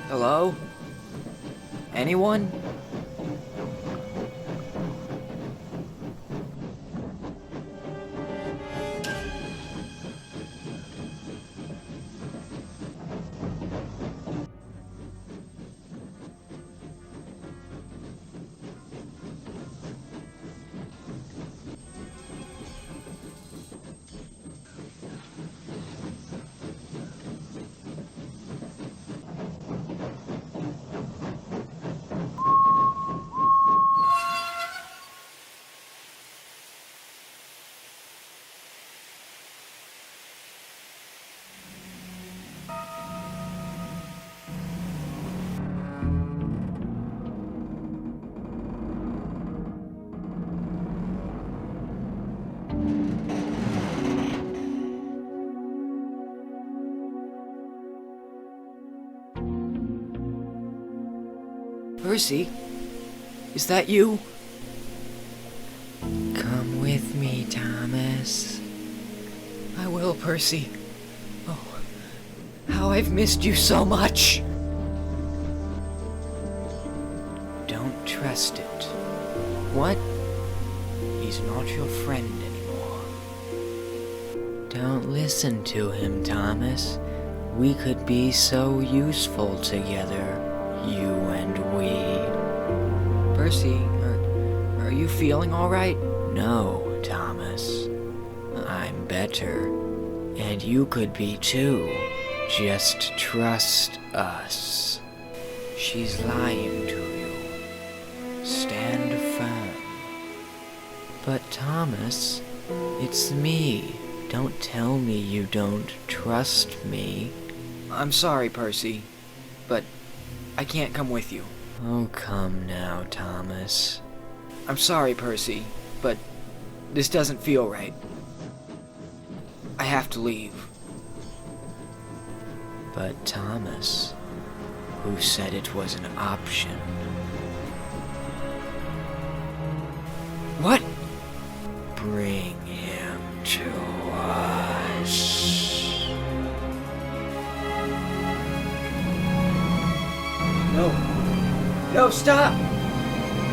Hello? Anyone? Percy? Is that you? Come with me, Thomas. I will, Percy. Oh, how I've missed you so much. Don't trust it. What? He's not your friend anymore. Don't listen to him, Thomas. We could be so useful together. You and we. Percy, are you feeling alright? No, Thomas. I'm better. And you could be too. Just trust us. She's lying to you. Stand firm. But Thomas, it's me. Don't tell me you don't trust me. I'm sorry, Percy, but I can't come with you. Oh, come now, Thomas. I'm sorry, Percy, but this doesn't feel right. I have to leave. But Thomas, who said it was an option? What? Bring him to us. No. No, stop!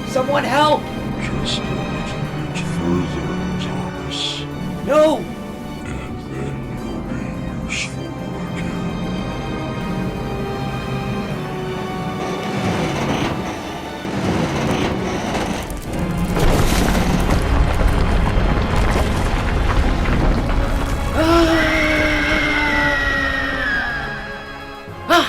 Someone help! Just a little bit further, Thomas. No! And then you'll be useful again. Huh?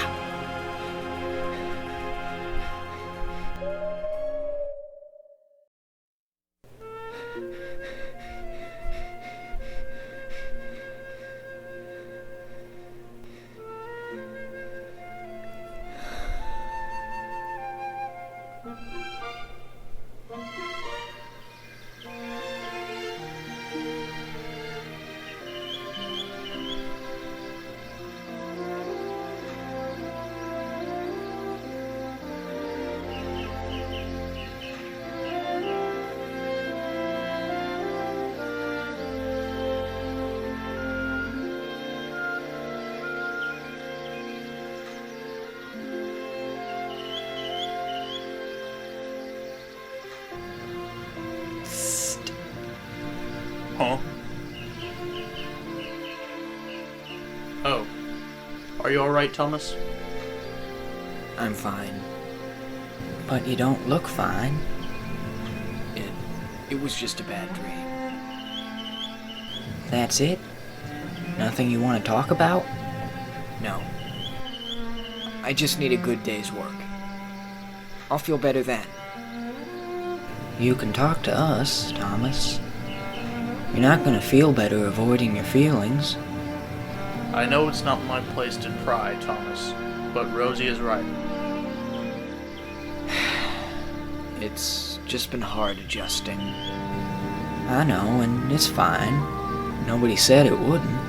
Oh. Are you alright, Thomas? I'm fine. But you don't look fine. It was just a bad dream. That's it? Nothing you want to talk about? No. I just need a good day's work. I'll feel better then. You can talk to us, Thomas. You're not gonna feel better avoiding your feelings. I know it's not my place to pry, Thomas, but Rosie is right. It's just been hard adjusting. I know, and it's fine. Nobody said it wouldn't.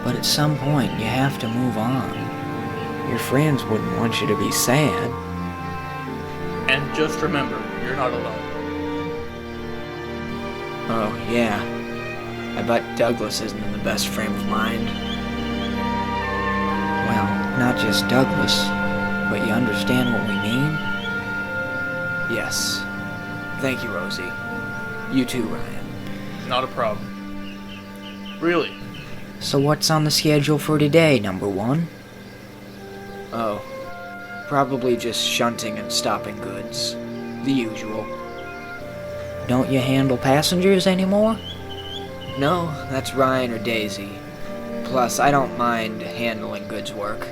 But at some point, you have to move on. Your friends wouldn't want you to be sad. And just remember, you're not alone. Oh, yeah. I bet Douglas isn't in the best frame of mind. Well, Not just Douglas, but you understand what we mean? Yes. Thank you, Rosie. You too, Ryan. Not a problem. Really? So what's on the schedule for today, number one? Oh, probably just shunting and stopping goods. The usual. Don't you handle passengers anymore? No, that's Ryan or Daisy. Plus, I don't mind handling goods work.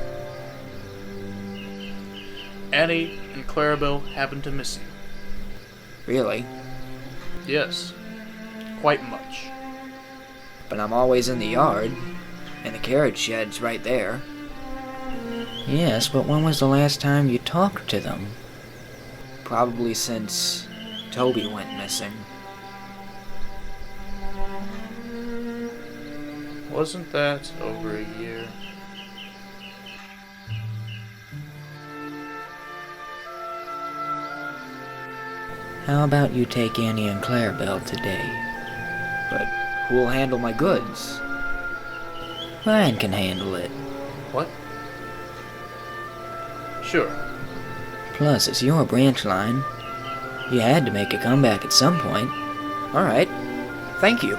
Annie and Clarabelle happen to miss you. Really? Yes. Quite much. But I'm always in the yard, and the carriage shed's right there. Yes, but when was the last time you talked to them? Probably since Toby went missing. Wasn't that over a year? How about you take Annie and Clarabelle today? But who'll handle my goods? Ryan can handle it. What? Sure. Plus, it's your branch line. You had to make a comeback at some point. Alright. Thank you.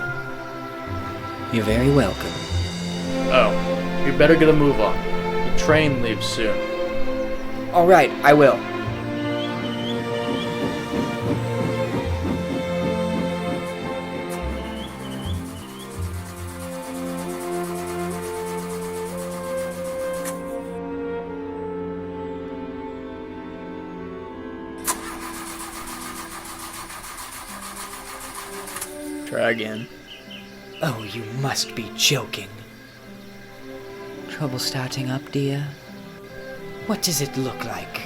You're very welcome. Oh, you better get a move on. The train leaves soon. Alright, I will. Try again. Oh, you must be joking. Trouble starting up, dear? What does it look like?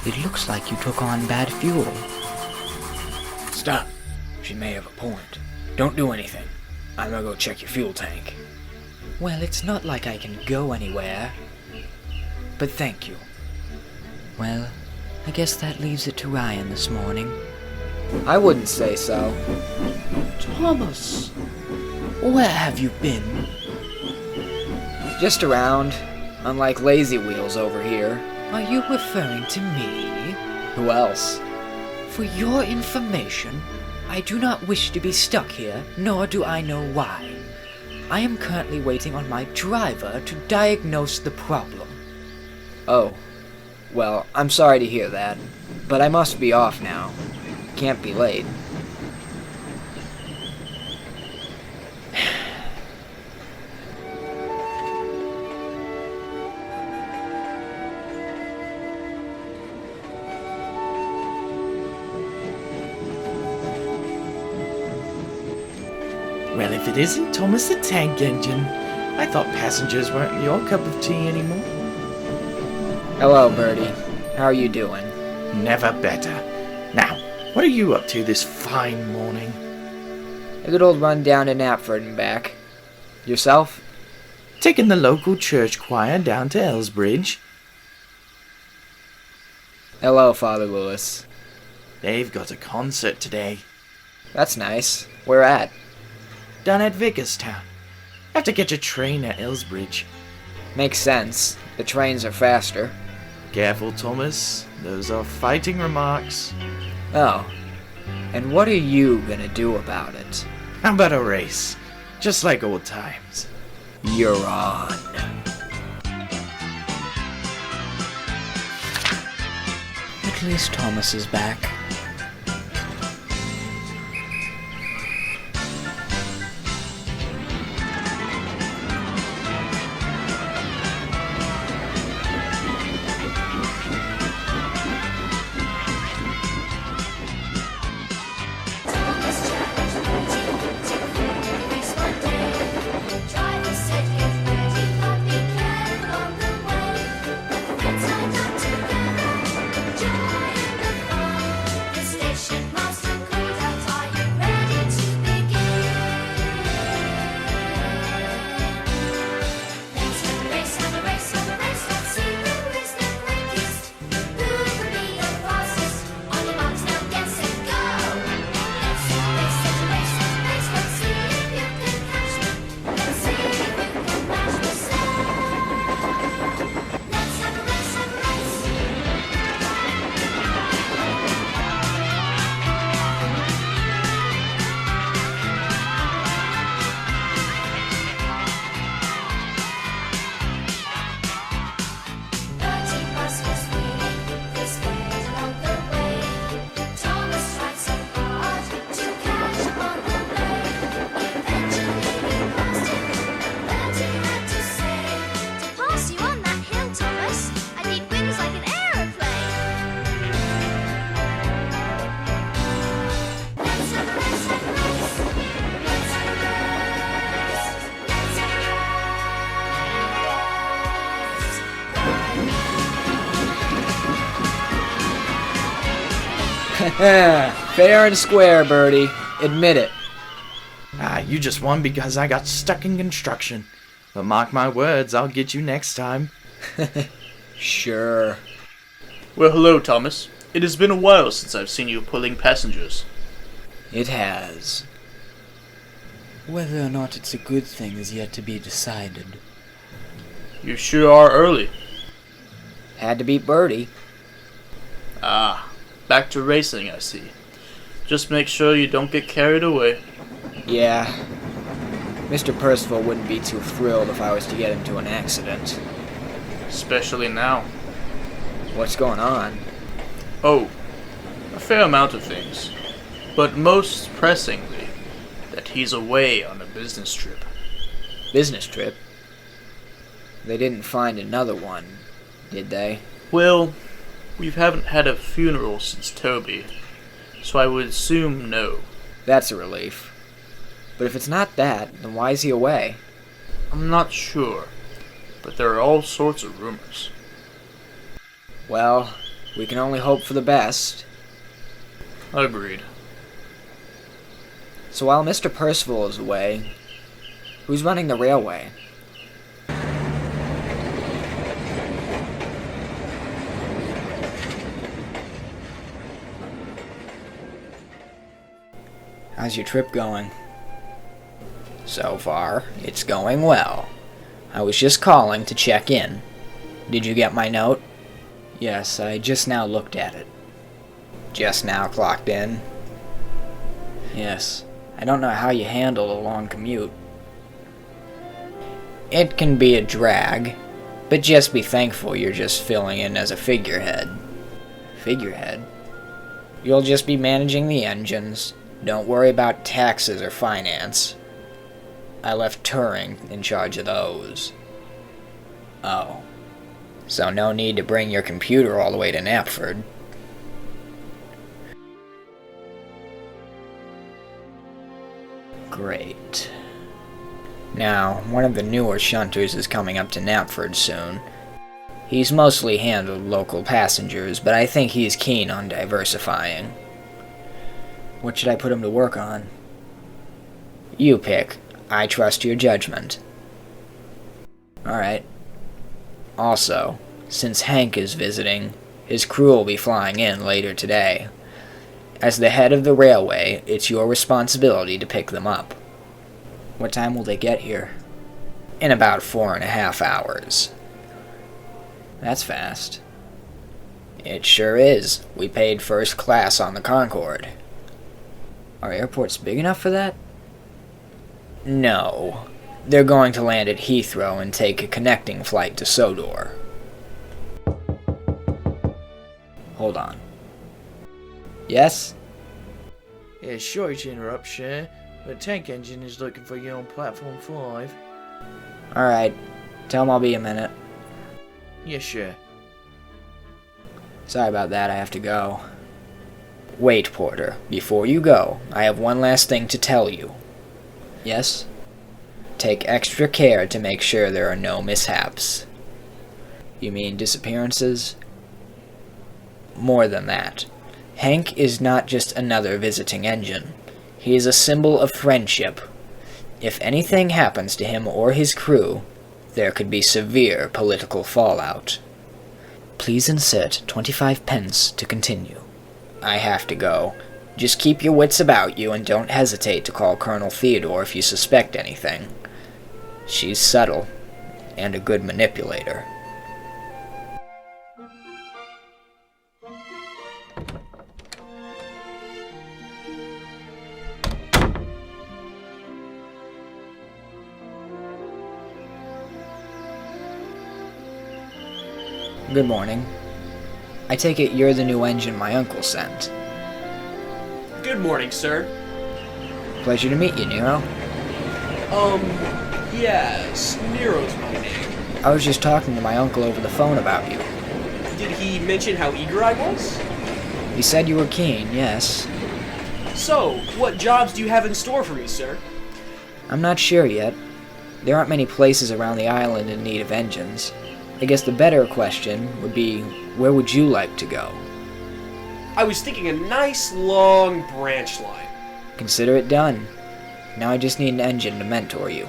It looks like you took on bad fuel. Stop. She may have a point. Don't do anything. I'm gonna go check your fuel tank. Well, it's not like I can go anywhere. But thank you. Well, I guess that leaves it to Ryan this morning. I wouldn't say so. Thomas, where have you been? Just around, unlike Lazy Wheels over here. Are you referring to me? Who else? For your information, I do not wish to be stuck here, nor do I know why. I am currently waiting on my driver to diagnose the problem. Oh, well, I'm sorry to hear that, but I must be off now. Can't be late. Well, if it isn't Thomas the Tank Engine, I thought passengers weren't your cup of tea anymore. Hello, Birdie. How are you doing? Never better. Now, what are you up to this fine morning? A good old run down to Knapford and back. Yourself? Taking the local church choir down to Elsbridge. Hello, Father Lewis. They've got a concert today. That's nice. Where at? Down at Vicarstown. Have to catch a train at Elsbridge. Makes sense. The trains are faster. Careful, Thomas. Those are fighting remarks. Oh. And what are you gonna do about it? How about a race? Just like old times. You're on. At least Thomas is back. Fair and square, Birdie. Admit it. You just won because I got stuck in construction. But mark my words, I'll get you next time. Sure. Well, hello, Thomas. It has been a while since I've seen you pulling passengers. It has. Whether or not it's a good thing is yet to be decided. You sure are early. Had to beat Birdie. Ah, back to racing, I see. Just make sure you don't get carried away. Yeah. Mr. Percival wouldn't be too thrilled if I was to get into an accident. Especially now. What's going on? Oh, a fair amount of things. But most pressingly, that he's away on a business trip. Business trip? They didn't find another one, did they? Well, we haven't had a funeral since Toby, so I would assume no. That's a relief. But if it's not that, then why is he away? I'm not sure, but there are all sorts of rumors. Well, we can only hope for the best. Agreed. So while Mr. Percival is away, who's running the railway? How's your trip going? So far, it's going well. I was just calling to check in. Did you get my note? Yes, I just now looked at it. Just now clocked in? Yes. I don't know how you handle a long commute. It can be a drag, but just be thankful you're just filling in as a figurehead. Figurehead? You'll just be managing the engines. Don't worry about taxes or finance. I left Turing in charge of those. Oh. So no need to bring your computer all the way to Knapford. Great. Now, one of the newer shunters is coming up to Knapford soon. He's mostly handled local passengers, but I think he's keen on diversifying. What should I put him to work on? You pick. I trust your judgment. Alright. Also, since Hank is visiting, his crew will be flying in later today. As the head of the railway, it's your responsibility to pick them up. What time will they get here? In about 4.5 hours. That's fast. It sure is. We paid first class on the Concorde. Are airports big enough for that? No. They're going to land at Heathrow and take a connecting flight to Sodor. Hold on. Yes? Yeah, sorry to interrupt, Cher, but Tank Engine is looking for you on Platform 5. Alright. Tell him I'll be a minute. Yes, sure. Sorry about that, I have to go. Wait, Porter. Before you go, I have one last thing to tell you. Yes? Take extra care to make sure there are no mishaps. You mean disappearances? More than that. Hank is not just another visiting engine. He is a symbol of friendship. If anything happens to him or his crew, there could be severe political fallout. Please insert 25 pence to continue. I have to go. Just keep your wits about you and don't hesitate to call Colonel Theodore if you suspect anything. She's subtle and a good manipulator. Good morning. I take it you're the new engine my uncle sent. Good morning, sir. Pleasure to meet you, Nero. Yes, Nero's my name. I was just talking to my uncle over the phone about you. Did he mention how eager I was? He said you were keen, yes. So, what jobs do you have in store for me, sir? I'm not sure yet. There aren't many places around the island in need of engines. I guess the better question would be, where would you like to go? I was thinking a nice long branch line. Consider it done. Now I just need an engine to mentor you.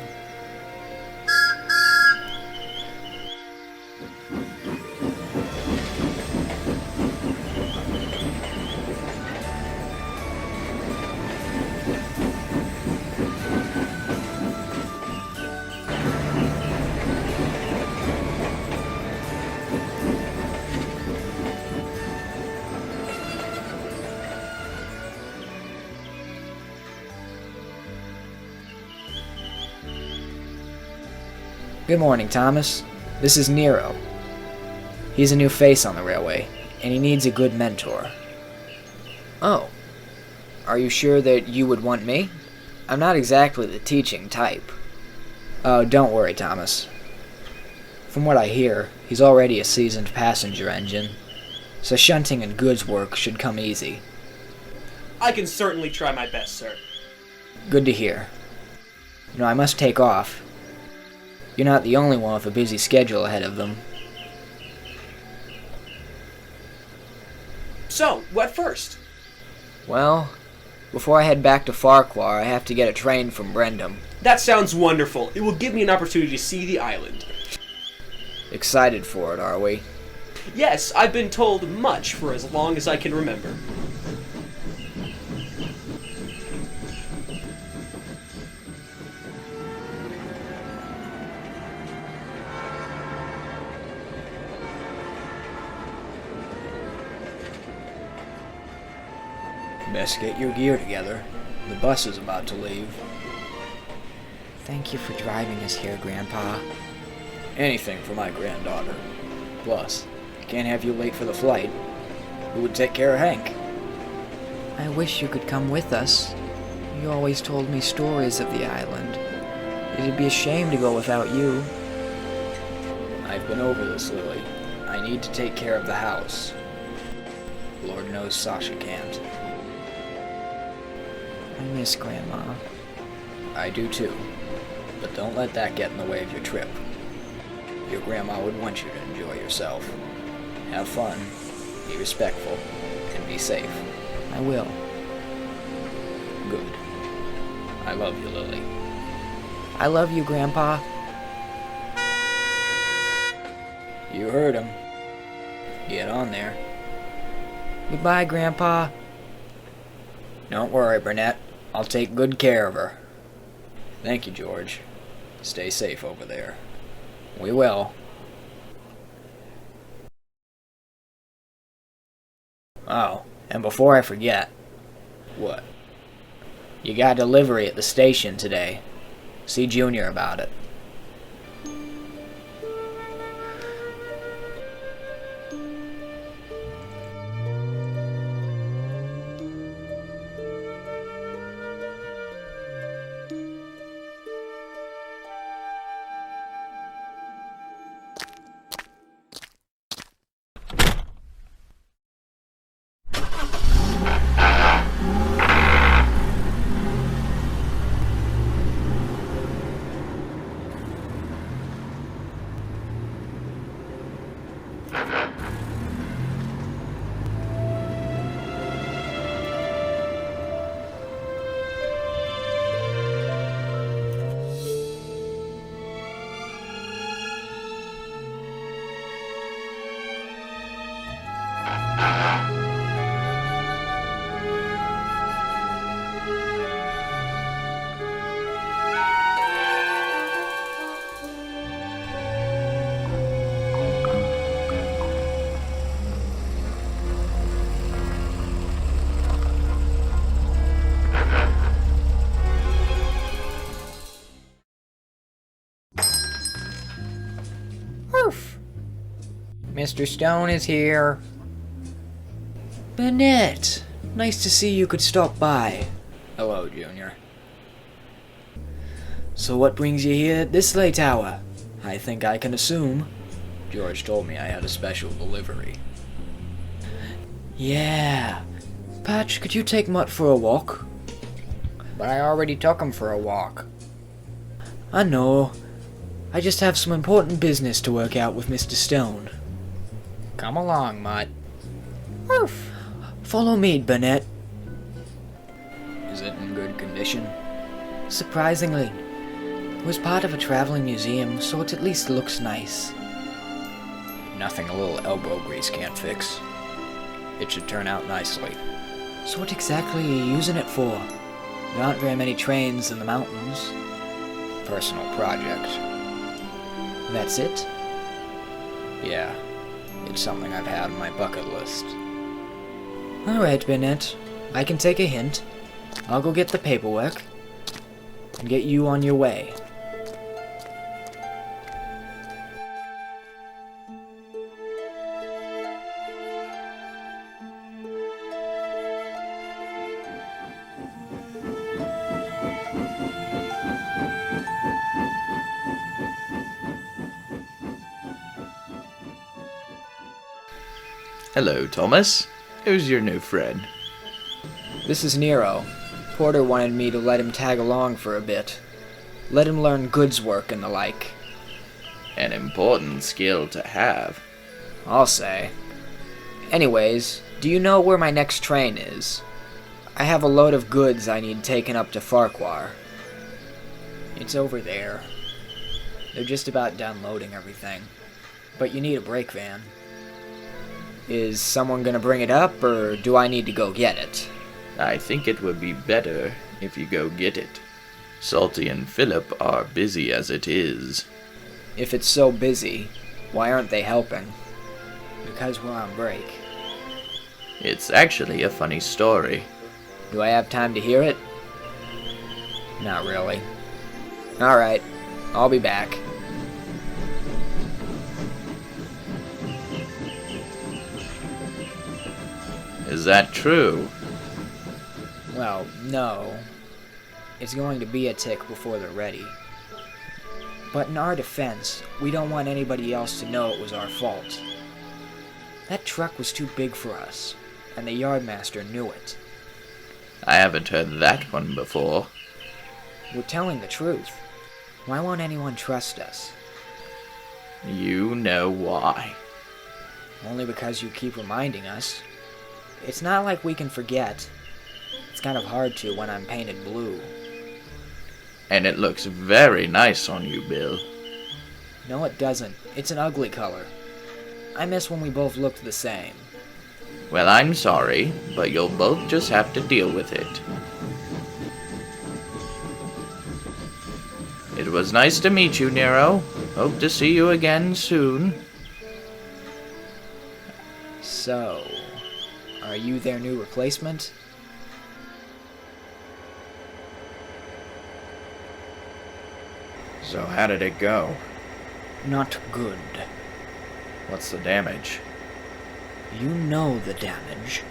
Good morning, Thomas. This is Nero. He's a new face on the railway, and he needs a good mentor. Oh. Are you sure that you would want me? I'm not exactly the teaching type. Oh, don't worry, Thomas. From what I hear, he's already a seasoned passenger engine, so shunting and goods work should come easy. I can certainly try my best, sir. Good to hear. No, I must take off. You're not the only one with a busy schedule ahead of them. So, what first? Well, before I head back to Farquhar, I have to get a train from Brendam. That sounds wonderful. It will give me an opportunity to see the island. Excited for it, are we? Yes, I've been told much for as long as I can remember. Best get your gear together. The bus is about to leave. Thank you for driving us here, Grandpa. Anything for my granddaughter. Plus, can't have you late for the flight. Who would take care of Hank? I wish you could come with us. You always told me stories of the island. It'd be a shame to go without you. I've been over this, Lily. I need to take care of the house. Lord knows Sasha can't. I miss Grandma. I do too. But don't let that get in the way of your trip. Your grandma would want you to enjoy yourself. Have fun, be respectful, and be safe. I will. Good. I love you, Lily. I love you, Grandpa. You heard him. Get on there. Goodbye, Grandpa. Don't worry, Burnett. I'll take good care of her. Thank you, George. Stay safe over there. We will. Oh, and before I forget... What? You got delivery at the station today. See Junior about it. Mr. Stone is here. Burnett, nice to see you could stop by. Hello, Junior. So what brings you here at this late hour? I think I can assume. George told me I had a special delivery. Yeah. Patch, could you take Mutt for a walk? But I already took him for a walk. I know. I just have some important business to work out with Mr. Stone. Come along, Mutt. Oof. Follow me, Bennett. Is it in good condition? Surprisingly. It was part of a traveling museum, so it at least looks nice. Nothing a little elbow grease can't fix. It should turn out nicely. So what exactly are you using it for? There aren't very many trains in the mountains. Personal project. That's it? Yeah, it's something I've had on my bucket list. Alright, Bennett. I can take a hint. I'll go get the paperwork and get you on your way. Hello, Thomas. Who's your new friend? This is Nero. Porter wanted me to let him tag along for a bit. Let him learn goods work and the like. An important skill to have. I'll say. Anyways, do you know where my next train is? I have a load of goods I need taken up to Farquhar. It's over there. They're just about done loading everything. But you need a brake van. Is someone gonna bring it up, or do I need to go get it? I think it would be better if you go get it. Salty and Philip are busy as it is. If it's so busy, why aren't they helping? Because we're on break. It's actually a funny story. Do I have time to hear it? Not really. Alright, I'll be back. Is that true? Well, no. It's going to be a tick before they're ready. But in our defense, we don't want anybody else to know it was our fault. That truck was too big for us, and the yardmaster knew it. I haven't heard that one before. We're telling the truth. Why won't anyone trust us? You know why. Only because you keep reminding us. It's not like we can forget. It's kind of hard to when I'm painted blue. And it looks very nice on you, Bill. No, it doesn't. It's an ugly color. I miss when we both looked the same. Well, I'm sorry, but you'll both just have to deal with it. It was nice to meet you, Nero. Hope to see you again soon. So, are you their new replacement? So how did it go? Not good. What's the damage? You know the damage.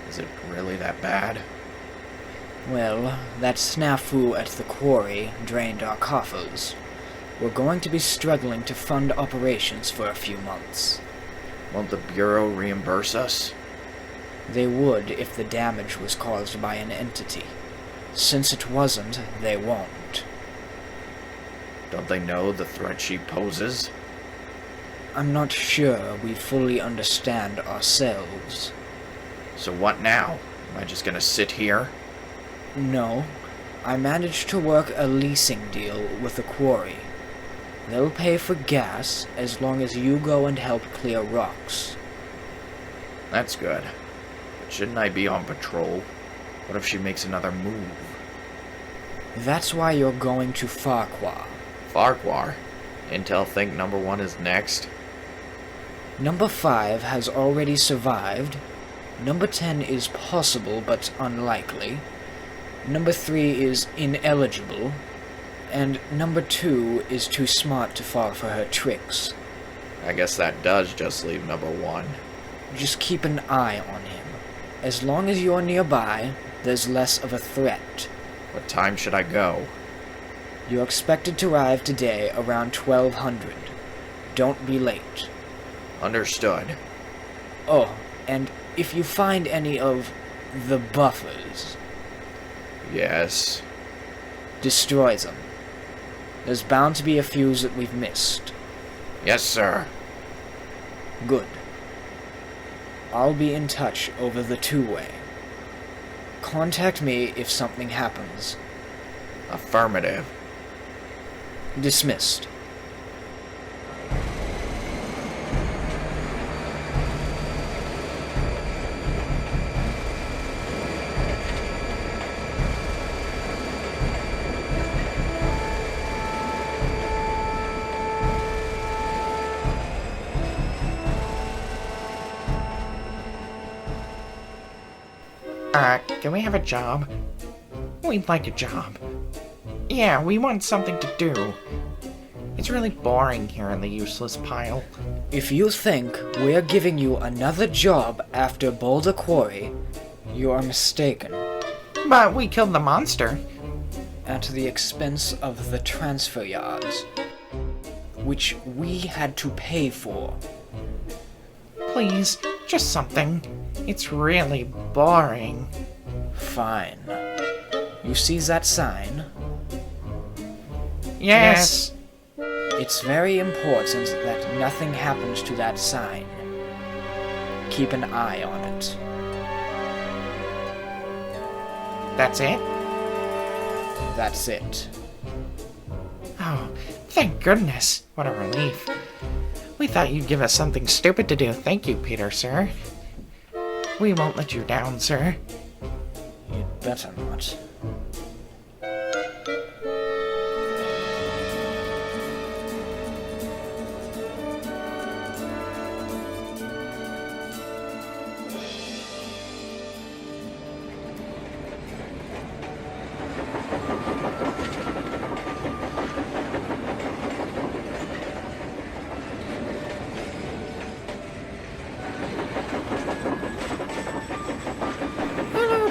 Is it really that bad? Well, that snafu at the quarry drained our coffers. We're going to be struggling to fund operations for a few months. Won't the Bureau reimburse us? They would if the damage was caused by an entity. Since it wasn't, they won't. Don't they know the threat she poses? I'm not sure we fully understand ourselves. So what now? Am I just gonna sit here? No, I managed to work a leasing deal with the quarry. They'll pay for gas as long as you go and help clear rocks. That's good. But shouldn't I be on patrol? What if she makes another move? That's why you're going to Farquhar. Farquhar? Intel think number 1 is next? Number 5 has already survived. Number 10 is possible but unlikely. Number 3 is ineligible. And number 2 is too smart to fall for her tricks. I guess that does just leave number 1. Just keep an eye on him. As long as you're nearby, there's less of a threat. What time should I go? You're expected to arrive today around 1200. Don't be late. Understood. Oh, and if you find any of the buffers, Yes. destroy them. There's bound to be a few that we've missed. Yes, sir. Good. I'll be in touch over the two-way. Contact me if something happens. Affirmative. Dismissed. Can we have a job? We'd like a job. Yeah, we want something to do. It's really boring here in the useless pile. If you think we're giving you another job after Boulder Quarry, you are mistaken. But we killed the monster. At the expense of the transfer yards, which we had to pay for. Please, just something. It's really boring. Fine. You see that sign? Yes. It's very important that nothing happens to that sign. Keep an eye on it. That's it? That's it. Oh, thank goodness. What a relief. We thought you'd give us something stupid to do. Thank you, Peter, sir. We won't let you down, sir. You'd better not.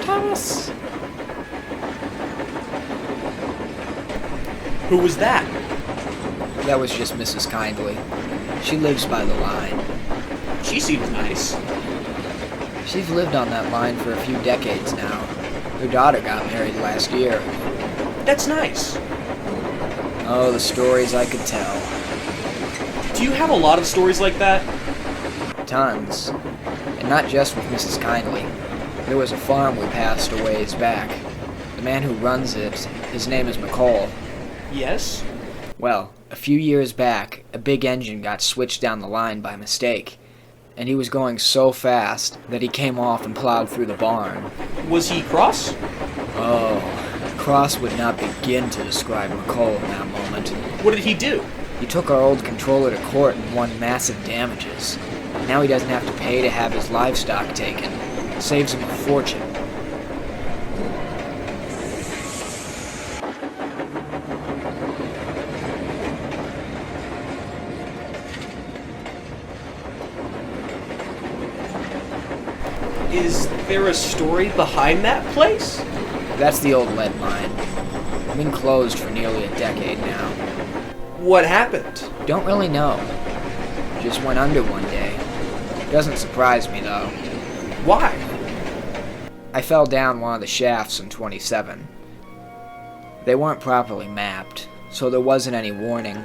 Thomas. Who was that? That was just Mrs. Kindly. She lives by the line. She seems nice. She's lived on that line for a few decades now. Her daughter got married last year. That's nice. Oh, the stories I could tell. Do you have a lot of stories like that? Tons. And not just with Mrs. Kindly. There was a farm we passed a ways back. The man who runs it, his name is McCall. Yes? Well, a few years back, a big engine got switched down the line by mistake. And he was going so fast that he came off and plowed through the barn. Was he cross? Oh, cross would not begin to describe McCall in that moment. What did he do? He took our old controller to court and won massive damages. Now he doesn't have to pay to have his livestock taken. Saves him a fortune. Is there a story behind that place? That's the old lead mine. Been closed for nearly a decade now. What happened? Don't really know. Just went under one day. Doesn't surprise me though. Why? I fell down one of the shafts in 27. They weren't properly mapped, so there wasn't any warning.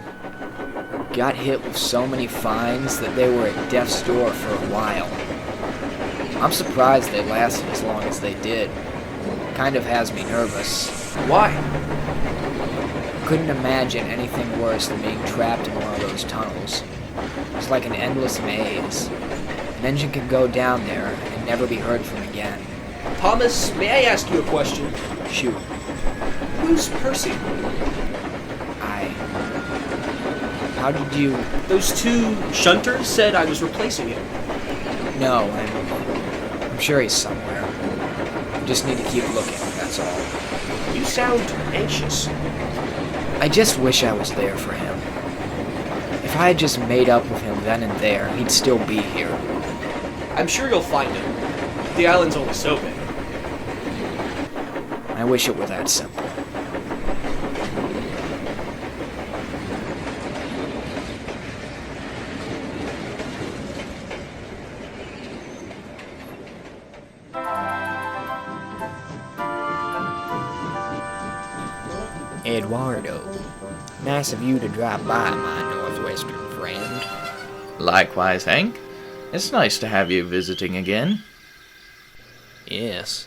Got hit with so many fines that they were at death's door for a while. I'm surprised they lasted as long as they did. Kind of has me nervous. Why? Couldn't imagine anything worse than being trapped in one of those tunnels. It's like an endless maze. An engine could go down there and never be heard from again. Thomas, may I ask you a question? Shoot. Who's Percy? How did you... Those two shunters said I was replacing him. No, I'm sure he's somewhere. Just need to keep looking, that's all. You sound anxious. I just wish I was there for him. If I had just made up with him then and there, he'd still be here. I'm sure you'll find him. The island's only so big. I wish it were that simple. Eduardo, nice of you to drop by, my northwestern friend. Likewise, Hank. It's nice to have you visiting again. Yes.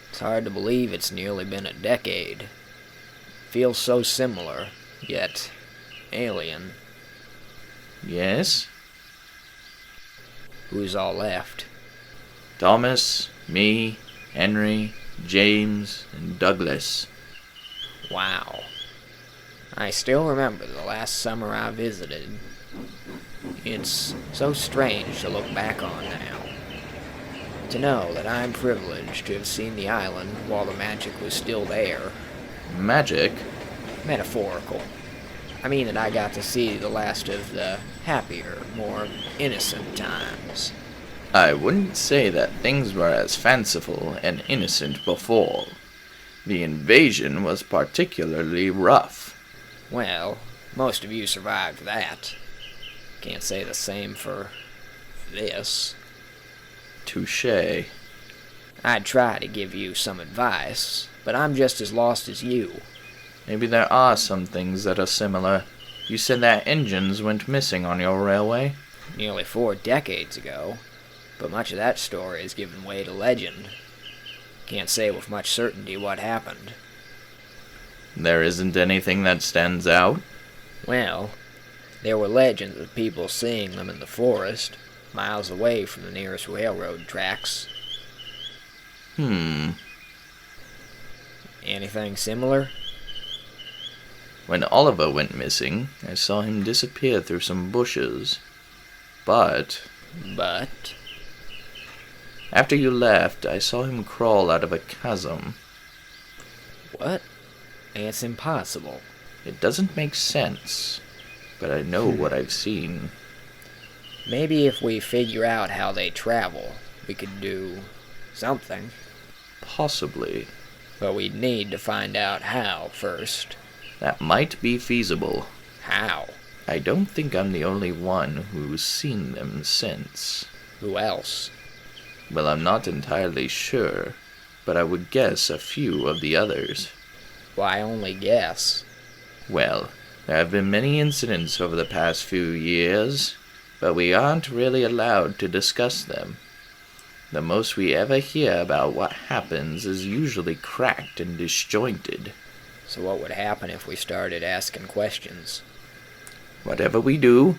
It's hard to believe it's nearly been a decade. Feels so similar, yet alien. Yes? Who's all left? Thomas, me, Henry, James, and Douglas. Wow. I still remember the last summer I visited. It's so strange to look back on now. To know that I'm privileged to have seen the island while the magic was still there. Magic? Metaphorical. I mean that I got to see the last of the happier, more innocent times. I wouldn't say that things were as fanciful and innocent before. The invasion was particularly rough. Well, most of you survived that. Can't say the same for this. Touché. I'd try to give you some advice, but I'm just as lost as you. Maybe there are some things that are similar. You said that engines went missing on your railway? Nearly 4 decades ago, but much of that story has given way to legend. Can't say with much certainty what happened. There isn't anything that stands out? Well, there were legends of people seeing them in the forest, miles away from the nearest railroad tracks. Anything similar? When Oliver went missing, I saw him disappear through some bushes. But after you left, I saw him crawl out of a chasm. What? It's impossible. It doesn't make sense, but I know what I've seen. Maybe if we figure out how they travel, we could do something. Possibly. But we'd need to find out how first. That might be feasible. How? I don't think I'm the only one who's seen them since. Who else? Well, I'm not entirely sure, but I would guess a few of the others. Why only guess? Well, there have been many incidents over the past few years, but we aren't really allowed to discuss them. The most we ever hear about what happens is usually cracked and disjointed. So what would happen if we started asking questions? Whatever we do,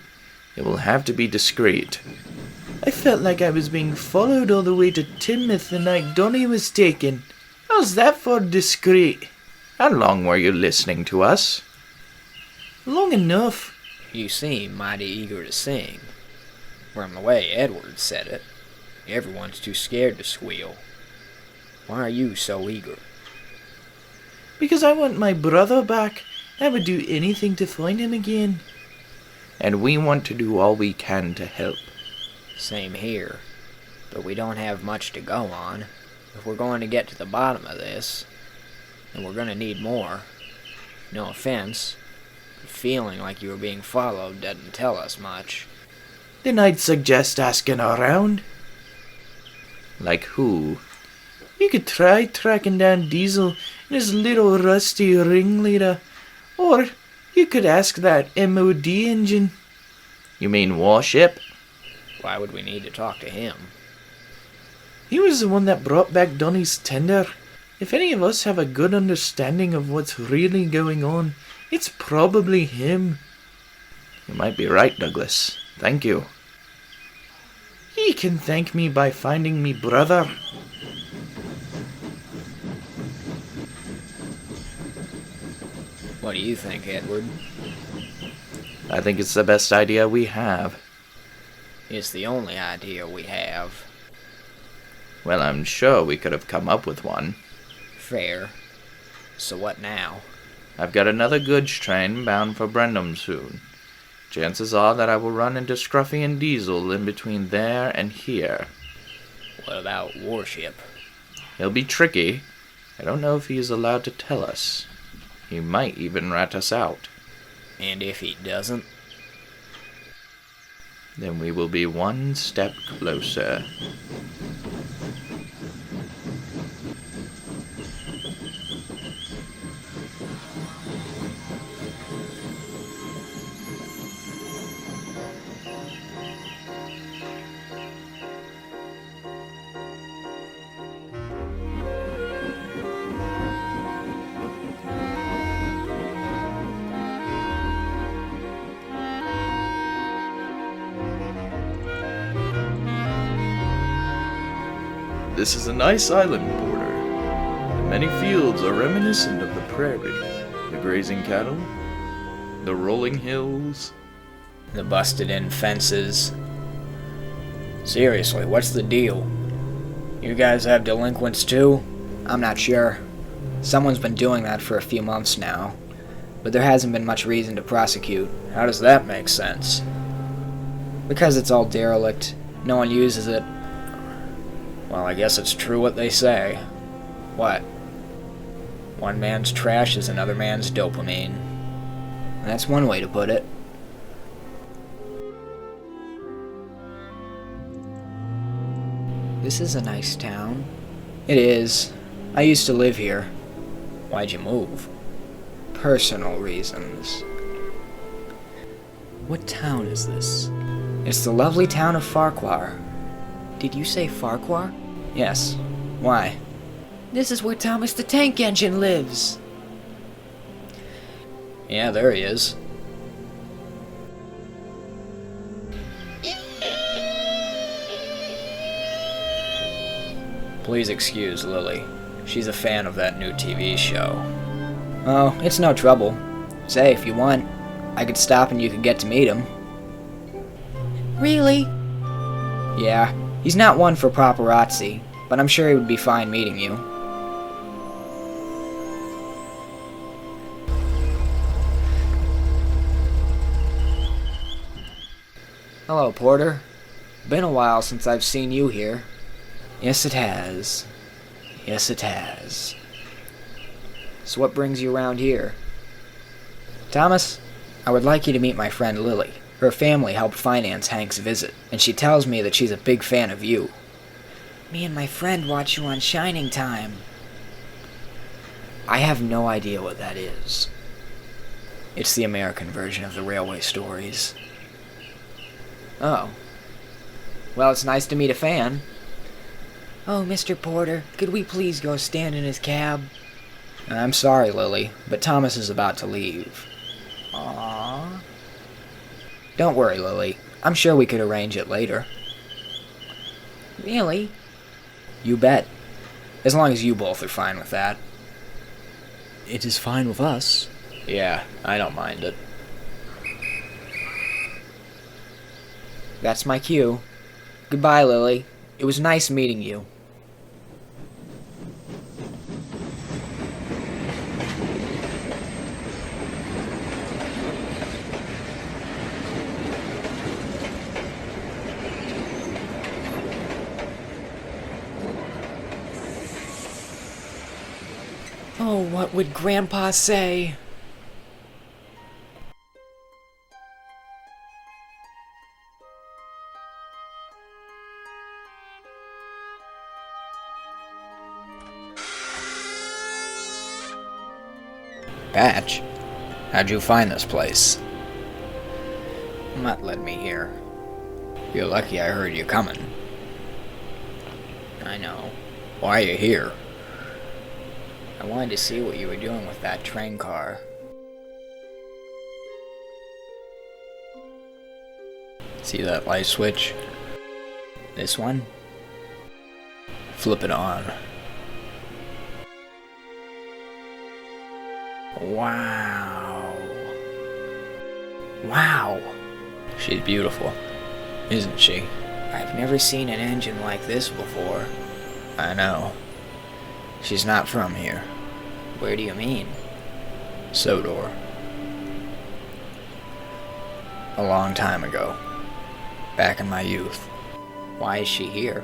it will have to be discreet. I felt like I was being followed all the way to Timoth the night Donnie was taken. How's that for discreet? How long were you listening to us? Long enough. You seem mighty eager to sing. From the way Edward said it, everyone's too scared to squeal. Why are you so eager? Because I want my brother back. I would do anything to find him again. And we want to do all we can to help. Same here. But we don't have much to go on. If we're going to get to the bottom of this, then we're going to need more. No offense, but feeling like you were being followed doesn't tell us much. Then I'd suggest asking around. Like who? You could try tracking down Diesel and his little rusty ringleader. Or you could ask that MOD engine. You mean Warship? Why would we need to talk to him? He was the one that brought back Donnie's tender. If any of us have a good understanding of what's really going on, it's probably him. You might be right, Douglas. Thank you. He can thank me by finding me brother. What do you think, Edward? I think it's the best idea we have. It's the only idea we have. Well, I'm sure we could have come up with one. Fair. So what now? I've got another goods train bound for Brendam soon. Chances are that I will run into Scruffy and Diesel in between there and here. What about Warship? He'll be tricky. I don't know if he's allowed to tell us. He might even rat us out. And if he doesn't? Then we will be one step closer. This is a nice island border. The many fields are reminiscent of the prairie, the grazing cattle, the rolling hills. The busted-in fences. Seriously, what's the deal? You guys have delinquents too? I'm not sure. Someone's been doing that for a few months now, but there hasn't been much reason to prosecute. How does that make sense? Because it's all derelict. No one uses it. Well, I guess it's true what they say. What? One man's trash is another man's dopamine. That's one way to put it. This is a nice town. It is. I used to live here. Why'd you move? Personal reasons. What town is this? It's the lovely town of Farquhar. Did you say Farquhar? Yes. Why? This is where Thomas the Tank Engine lives. Yeah, there he is. Please excuse Lily. She's a fan of that new TV show. Oh, it's no trouble. Say, if you want, I could stop and you could get to meet him. Really? Yeah, he's not one for paparazzi, but I'm sure he would be fine meeting you. Hello, Porter. Been a while since I've seen you here. Yes, it has. Yes, it has. So what brings you around here? Thomas, I would like you to meet my friend Lily. Her family helped finance Hank's visit, and she tells me that she's a big fan of you. Me and my friend watch you on Shining Time. I have no idea what that is. It's the American version of the Railway Stories. Oh. Well, it's nice to meet a fan. Oh, Mr. Porter, could we please go stand in his cab? I'm sorry, Lily, but Thomas is about to leave. Aww. Don't worry, Lily. I'm sure we could arrange it later. Really? You bet. As long as you both are fine with that. It is fine with us. Yeah, I don't mind it. That's my cue. Goodbye, Lily. It was nice meeting you. Oh, what would Grandpa say? Patch? How'd you find this place? Mutt led me here. You're lucky I heard you coming. I know. Why are you here? I wanted to see what you were doing with that train car. See that light switch? This one? Flip it on. Wow. Wow. She's beautiful, isn't she? I've never seen an engine like this before. I know. She's not from here. Where do you mean? Sodor. A long time ago. Back in my youth. Why is she here?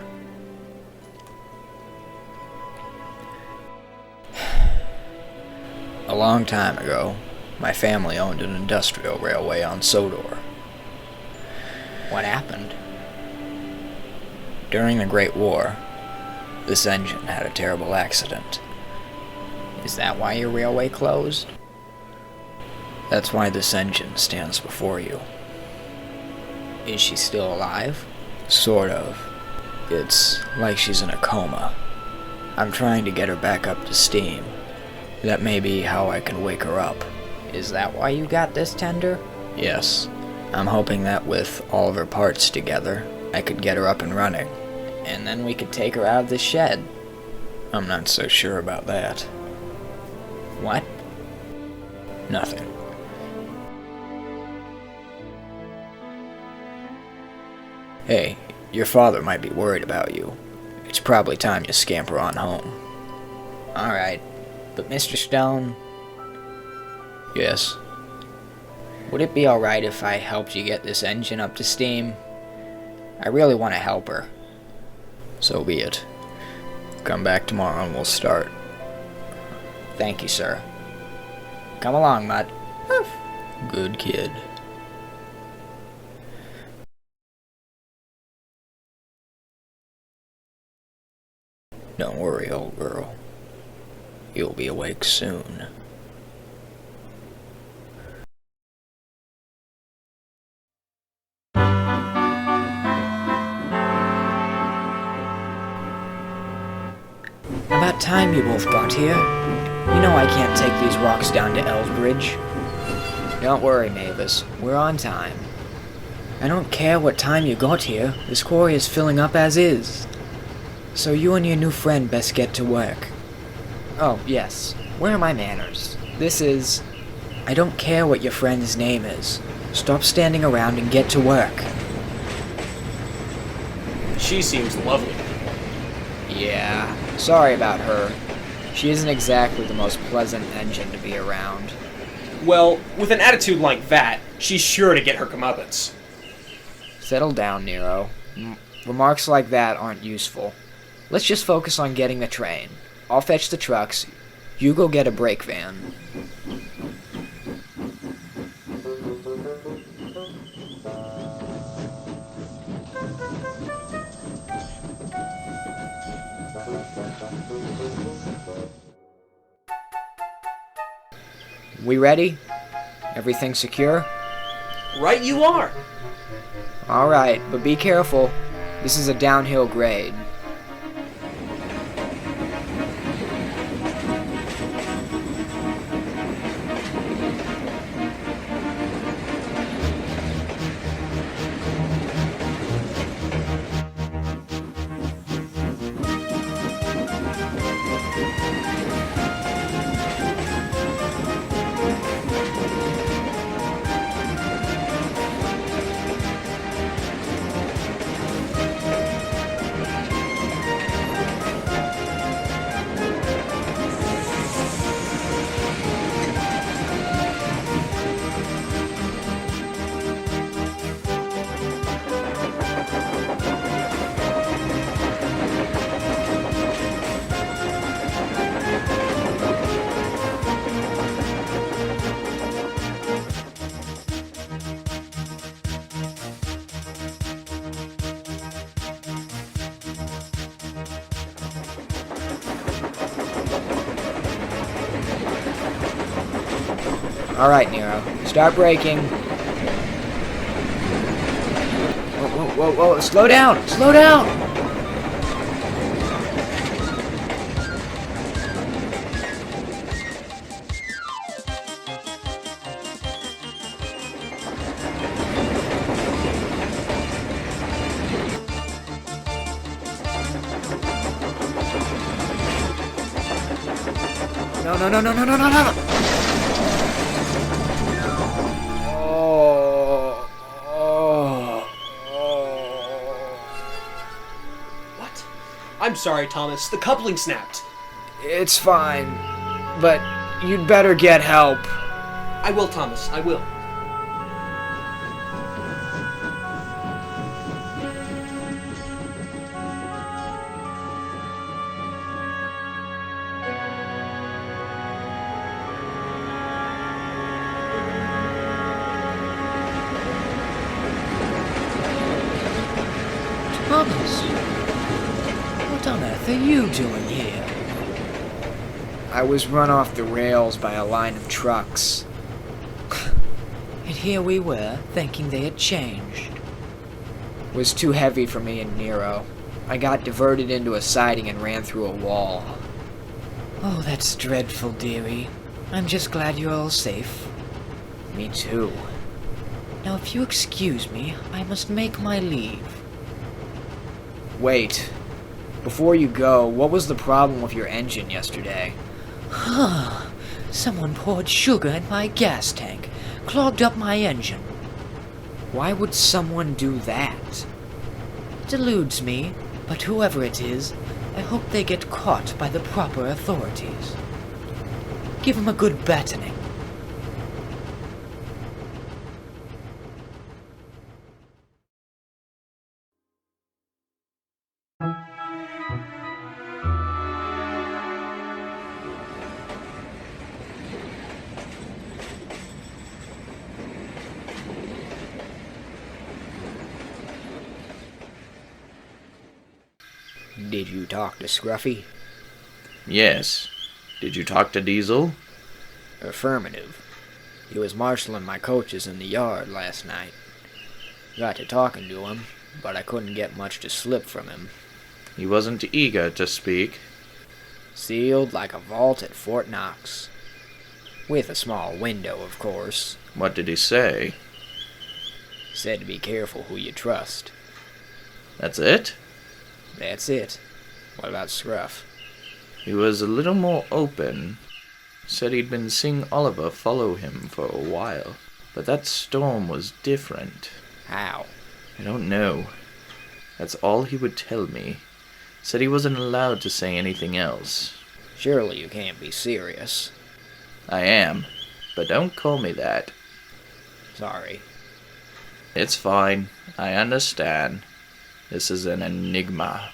A long time ago, my family owned an industrial railway on Sodor. What happened? During the Great War, this engine had a terrible accident. Is that why your railway closed? That's why this engine stands before you. Is she still alive? Sort of. It's like she's in a coma. I'm trying to get her back up to steam. That may be how I can wake her up. Is that why you got this tender? Yes. I'm hoping that with all of her parts together, I could get her up and running. and then we could take her out of the shed. I'm not so sure about that. What? Nothing. Hey, your father might be worried about you. It's probably time you scamper on home. Alright, but Mr. Stone... Yes? Would it be alright if I helped you get this engine up to steam? I really want to help her. So be it. Come back tomorrow and we'll start. Thank you, sir. Come along, Mutt. Good kid. Don't worry, old girl. You'll be awake soon. About time you both got here. You know I can't take these rocks down to Elsbridge. Don't worry, Mavis. We're on time. I don't care what time you got here. This quarry is filling up as is. So you and your new friend best get to work. Oh, yes. Where are my manners? This is... I don't care what your friend's name is. Stop standing around and get to work. She seems lovely. Yeah, sorry about her. She isn't exactly the most pleasant engine to be around. Well, with an attitude like that, she's sure to get her comeuppance. Settle down, Nero. Remarks like that aren't useful. Let's just focus on getting the train. I'll fetch the trucks. You go get a brake van. We ready? Everything secure? Right you are. Alright, but be careful. This is a downhill grade. Alright, Nero. Start braking. Whoa, whoa, whoa, whoa. Slow down! Slow down! No, no, no, no, no, no, no, no! What? I'm sorry, Thomas. The coupling snapped. It's fine, but you'd better get help. I will, Thomas. I will. Thomas, what on earth are you doing here? I was run off the rails by a line of trucks. And here we were, thinking they had changed. It was too heavy for me and Nero. I got diverted into a siding and ran through a wall. Oh, that's dreadful, dearie. I'm just glad you're all safe. Me too. Now, if you excuse me, I must make my leave. Wait. Before you go, what was the problem with your engine yesterday? Someone poured sugar in my gas tank, clogged up my engine. Why would someone do that? Deludes me, but whoever it is, I hope they get caught by the proper authorities. Give him a good battening. Did you talk to Scruffy? Yes. Did you talk to Diesel? Affirmative. He was marshalling my coaches in the yard last night. Got to talking to him, but I couldn't get much to slip from him. He wasn't eager to speak. Sealed like a vault at Fort Knox. With a small window, of course. What did he say? Said to be careful who you trust. That's it? That's it. What about Scruff? He was a little more open. Said he'd been seeing Oliver follow him for a while. But that storm was different. How? I don't know. That's all he would tell me. Said he wasn't allowed to say anything else. Surely you can't be serious. I am. But don't call me that. Sorry. It's fine. I understand. This is an enigma.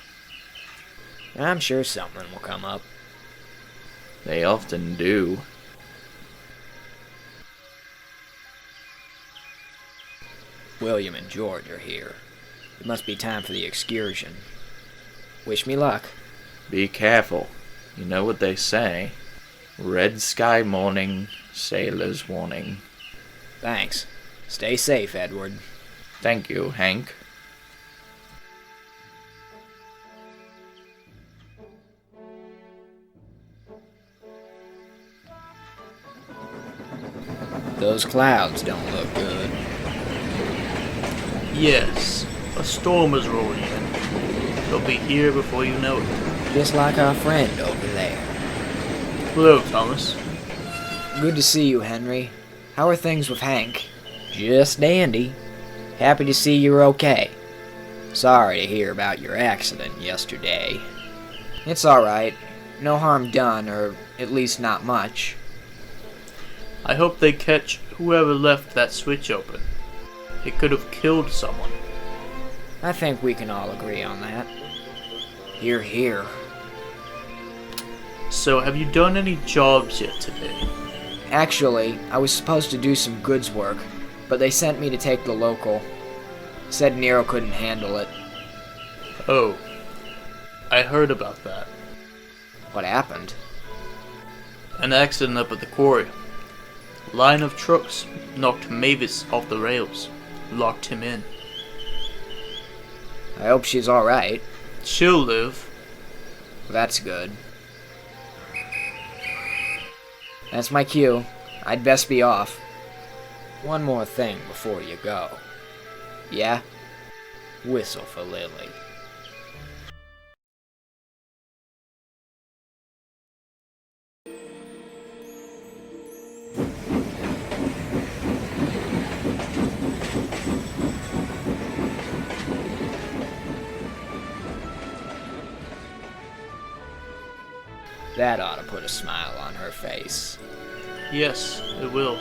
I'm sure something will come up. They often do. William and George are here. It must be time for the excursion. Wish me luck. Be careful. You know what they say. Red sky morning, sailor's warning. Thanks. Stay safe, Edward. Thank you, Hank. Those clouds don't look good. Yes, a storm is rolling in. They'll be here before you know it. Just like our friend over there. Hello, Thomas. Good to see you, Henry. How are things with Hank? Just dandy. Happy to see you're okay. Sorry to hear about your accident yesterday. It's alright. No harm done, or at least not much. I hope they catch whoever left that switch open. It could have killed someone. I think we can all agree on that. Hear, hear. So, have you done any jobs yet today? Actually, I was supposed to do some goods work, but they sent me to take the local. Said Nero couldn't handle it. Oh, I heard about that. What happened? An accident up at the quarry. Line of trucks knocked Mavis off the rails, locked him in. I hope she's alright. She'll live. That's good. That's my cue. I'd best be off. One more thing before you go. Yeah? Whistle for Lily. That ought to put a smile on her face. Yes, it will.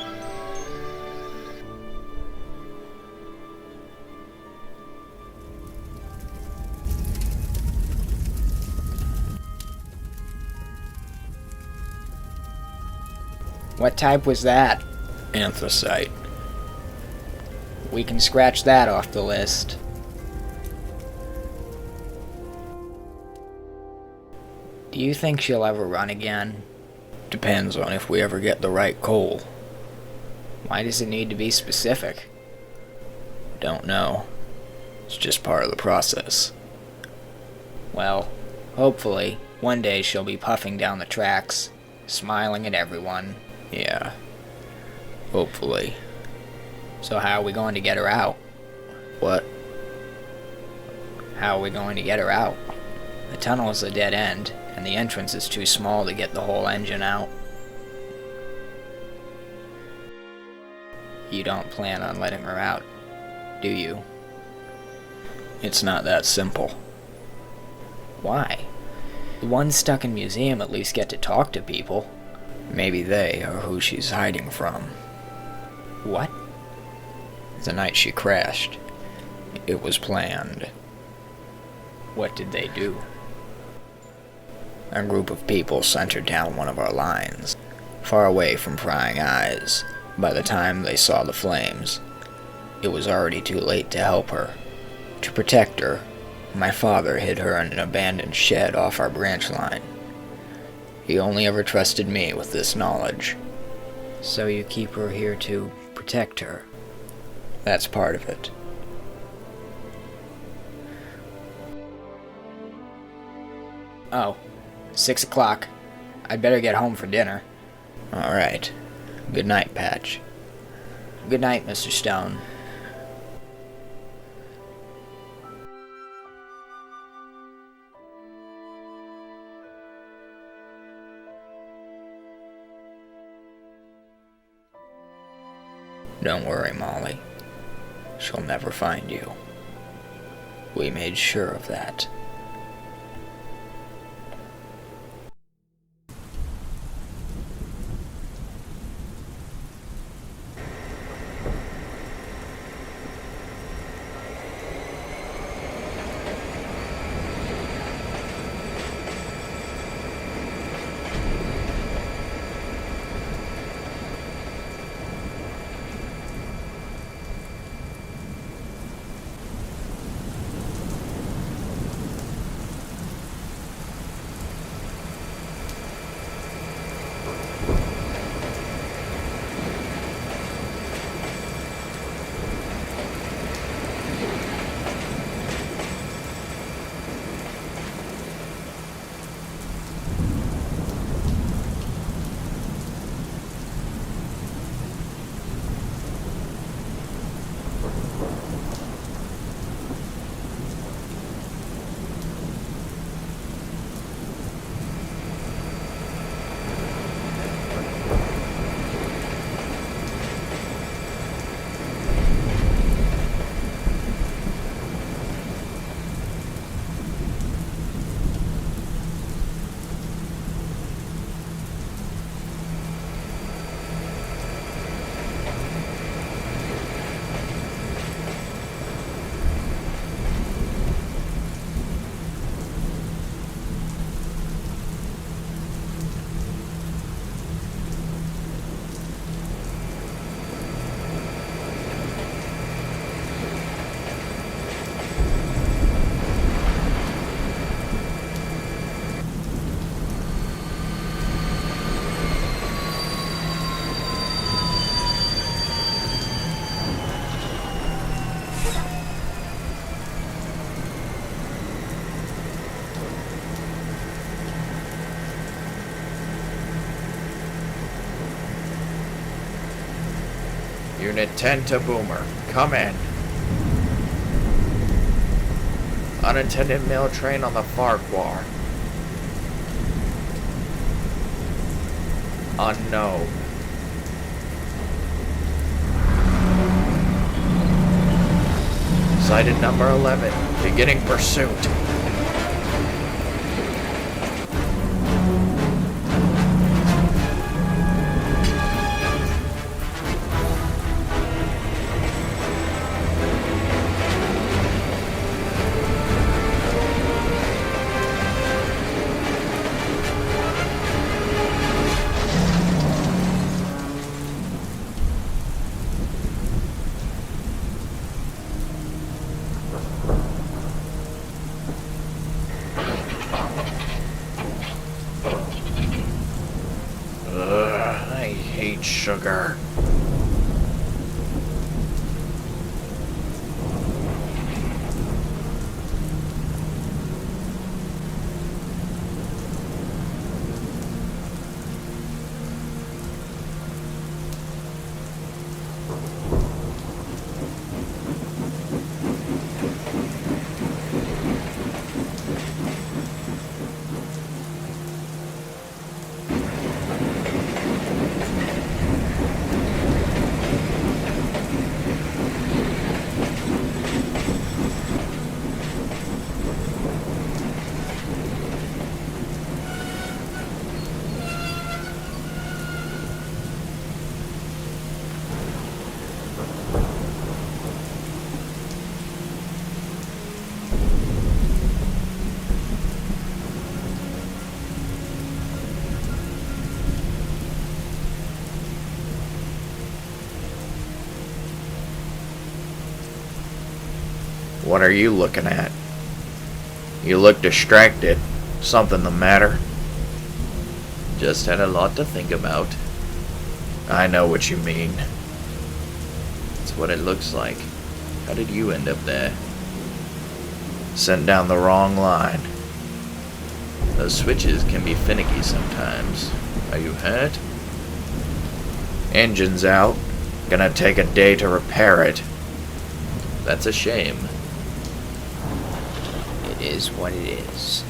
What type was that? Anthracite. We can scratch that off the list. Do you think she'll ever run again? Depends on if we ever get the right coal. Why does it need to be specific? Don't know. It's just part of the process. Well, hopefully, one day she'll be puffing down the tracks, smiling at everyone. Yeah. Hopefully. So how are we going to get her out? What? How are we going to get her out? The tunnel is a dead end, and the entrance is too small to get the whole engine out. You don't plan on letting her out, do you? It's not that simple. Why? The ones stuck in museum at least get to talk to people. Maybe they are who she's hiding from. What? The night she crashed. It was planned. What did they do? A group of people sent her down one of our lines, far away from prying eyes. By the time they saw the flames, it was already too late to help her. To protect her, my father hid her in an abandoned shed off our branch line. He only ever trusted me with this knowledge. So you keep her here to protect her? That's part of it. Oh, 6 o'clock. I'd better get home for dinner. All right. Good night, Patch. Good night, Mr. Stone. Don't worry, Molly. She'll never find you. We made sure of that. Unit 10 to Boomer. Come in. Unattended mail train on the Farquhar. Unknown. Sighted number 11. Beginning pursuit. I hate sugar. What are you looking at? You look distracted. Something the matter? Just had a lot to think about. I know what you mean. It's what it looks like. How did you end up there? Sent down the wrong line. Those switches can be finicky sometimes. Are you hurt? Engine's out. Gonna take a day to repair it. That's a shame. It is what it is.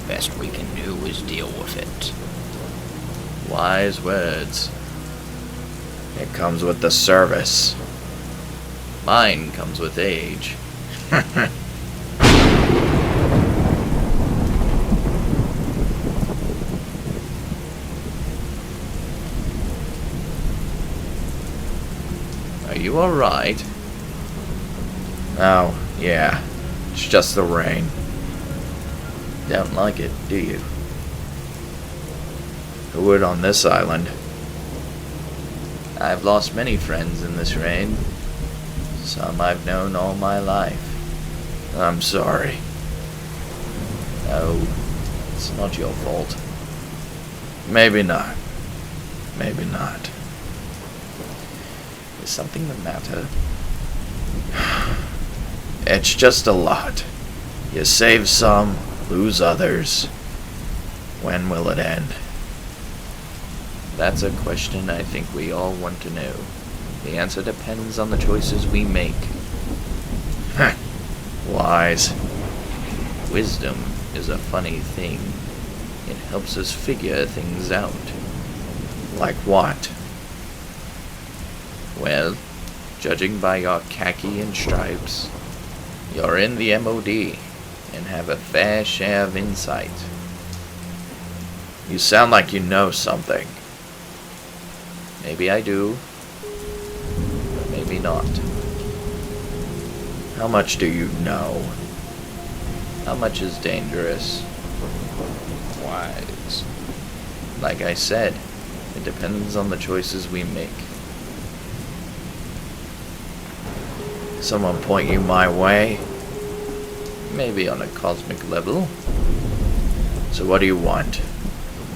Best we can do is deal with it. Wise words. It comes with the service. Mine comes with age. Are you alright? Oh, yeah. It's just the rain. Don't like it, do you? Who would on this island? I've lost many friends in this rain. Some I've known all my life. I'm sorry. No, it's not your fault. Maybe not. Maybe not. Is something the matter? It's just a lot. You save some, lose others. When will it end? That's a question I think we all want to know. The answer depends on the choices we make. Wise. Wisdom is a funny thing. It helps us figure things out. Like what? Well, judging by your khaki and stripes, you're in the MOD and have a fair share of insight. You sound like you know something. Maybe I do, but maybe not. How much do you know? How much is dangerous? Wise. Like I said, it depends on the choices we make. Someone point you my way? Maybe on a cosmic level. So what do you want?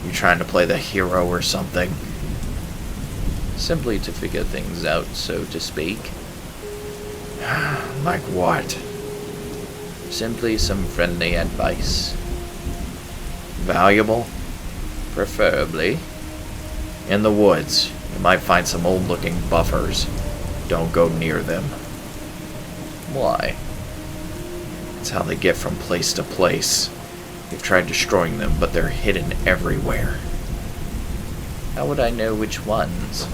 You trying to play the hero or something? Simply to figure things out, so to speak. Like what? Simply some friendly advice. Valuable? Preferably. In the woods, you might find some old-looking buffers. Don't go near them. Why? It's how they get from place to place. You've tried destroying them, but they're hidden everywhere. How would I know which ones?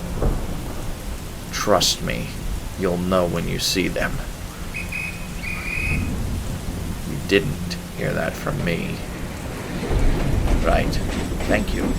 Trust me, you'll know when you see them. You didn't hear that from me. Right. Thank you.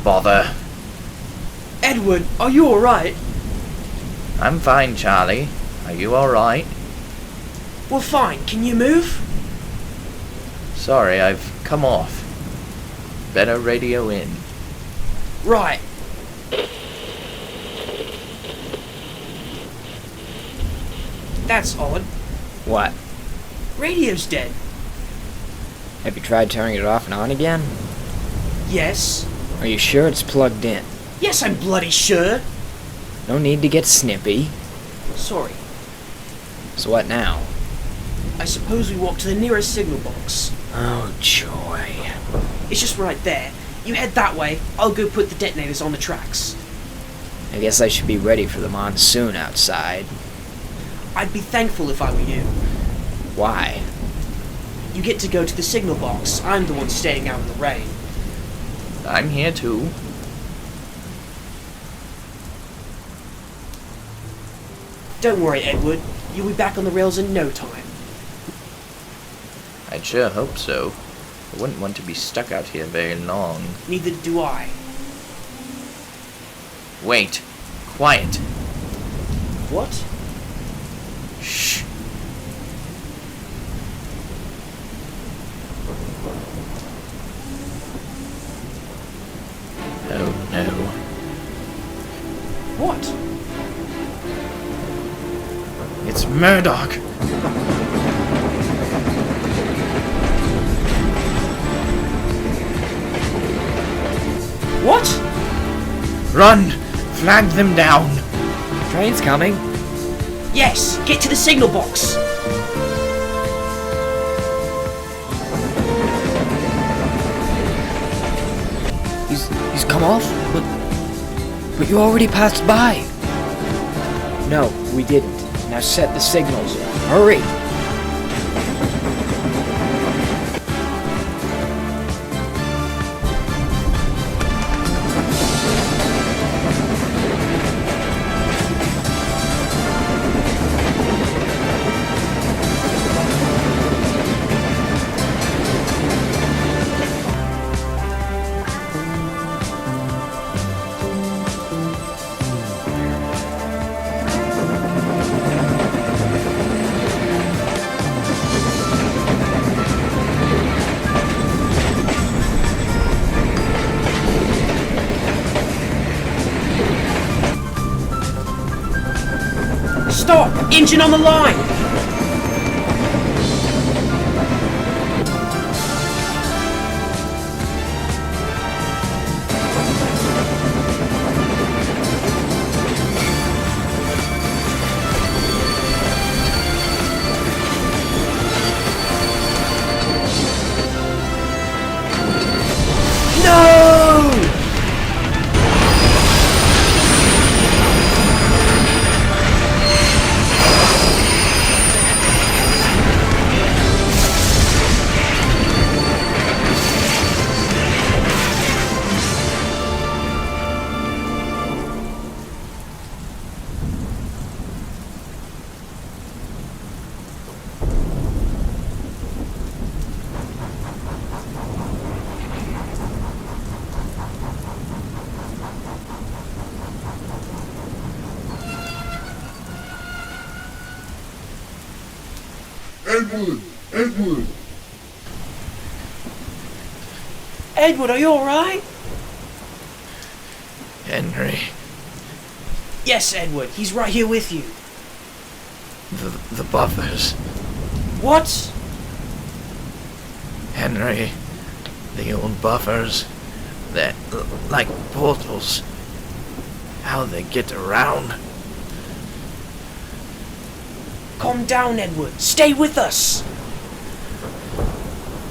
Bother. Edward, are you alright? I'm fine, Charlie. Are you alright? Well, fine. Can you move? Sorry, I've come off. Better radio in. Right. That's odd. What? Radio's dead. Have you tried turning it off and on again? Yes. Are you sure it's plugged in? Yes, I'm bloody sure. No need to get snippy. Sorry. So what now? I suppose we walk to the nearest signal box. Oh, joy. It's just right there. You head that way, I'll go put the detonators on the tracks. I guess I should be ready for the monsoon outside. I'd be thankful if I were you. Why? You get to go to the signal box. I'm the one staying out in the rain. I'm here too. Don't worry, Edward. You'll be back on the rails in no time. I'd sure hope so. I wouldn't want to be stuck out here very long. Neither do I. Wait. Quiet. What? Shh. Oh no. What? It's Murdoch. What? Run! Flag them down! Train's coming. Yes, get to the signal box. He's come off? But you already passed by. No, we didn't. Now set the signals. Hurry! Stop! Engine on the line! No! Edward! Edward! Edward, are you alright? Henry. Yes, Edward. He's right here with you. The buffers. What? Henry. The old buffers. They're like portals. How they get around. Calm down, Edward. Stay with us.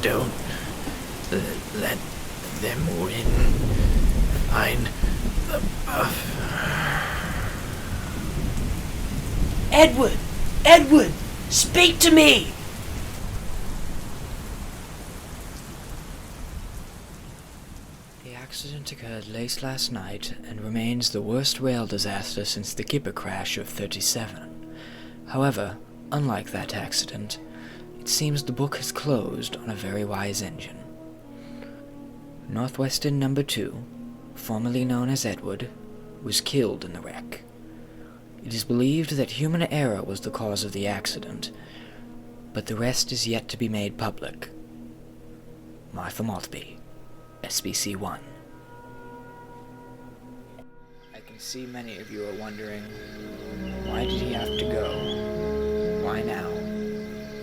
Don't let them win. Find the buffer. Edward! Edward! Speak to me! The accident occurred late last night and remains the worst rail disaster since the Kipper crash of 37. However, unlike that accident, it seems the book has closed on a very wise engine. Northwestern number 2, formerly known as Edward, was killed in the wreck. It is believed that human error was the cause of the accident, but the rest is yet to be made public. Martha Maltby, SBC-1. I can see many of you are wondering, why did he have to go? Why now?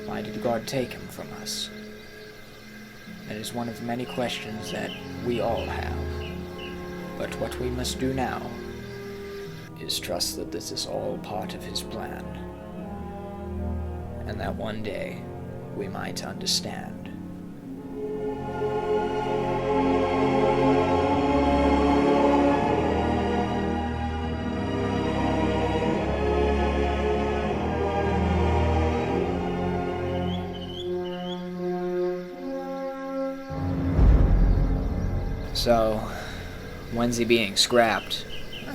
Why did God take him from us? That is one of the many questions that we all have. But what we must do now is trust that this is all part of his plan, and that one day we might understand. So, when's he being scrapped?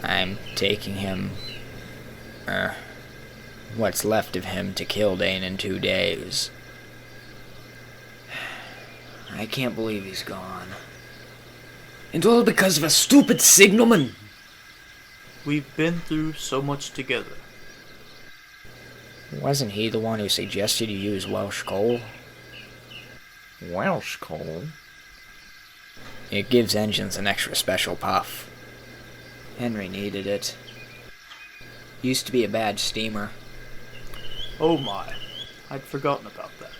I'm taking him, what's left of him to Kildane in 2 days. I can't believe he's gone. And all because of a stupid signalman! We've been through so much together. Wasn't he the one who suggested you use Welsh coal? Welsh coal? It gives engines an extra special puff. Henry needed it. Used to be a bad steamer. Oh my, I'd forgotten about that.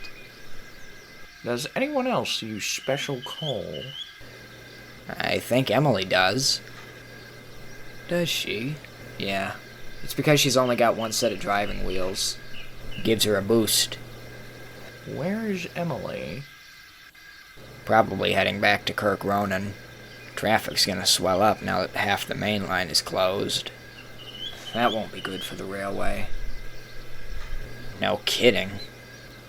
Does anyone else use special coal? I think Emily does. Does she? Yeah. It's because she's only got one set of driving wheels. Gives her a boost. Where's Emily? Probably heading back to Kirk Ronan. Traffic's gonna swell up now that half the main line is closed. That won't be good for the railway. No kidding.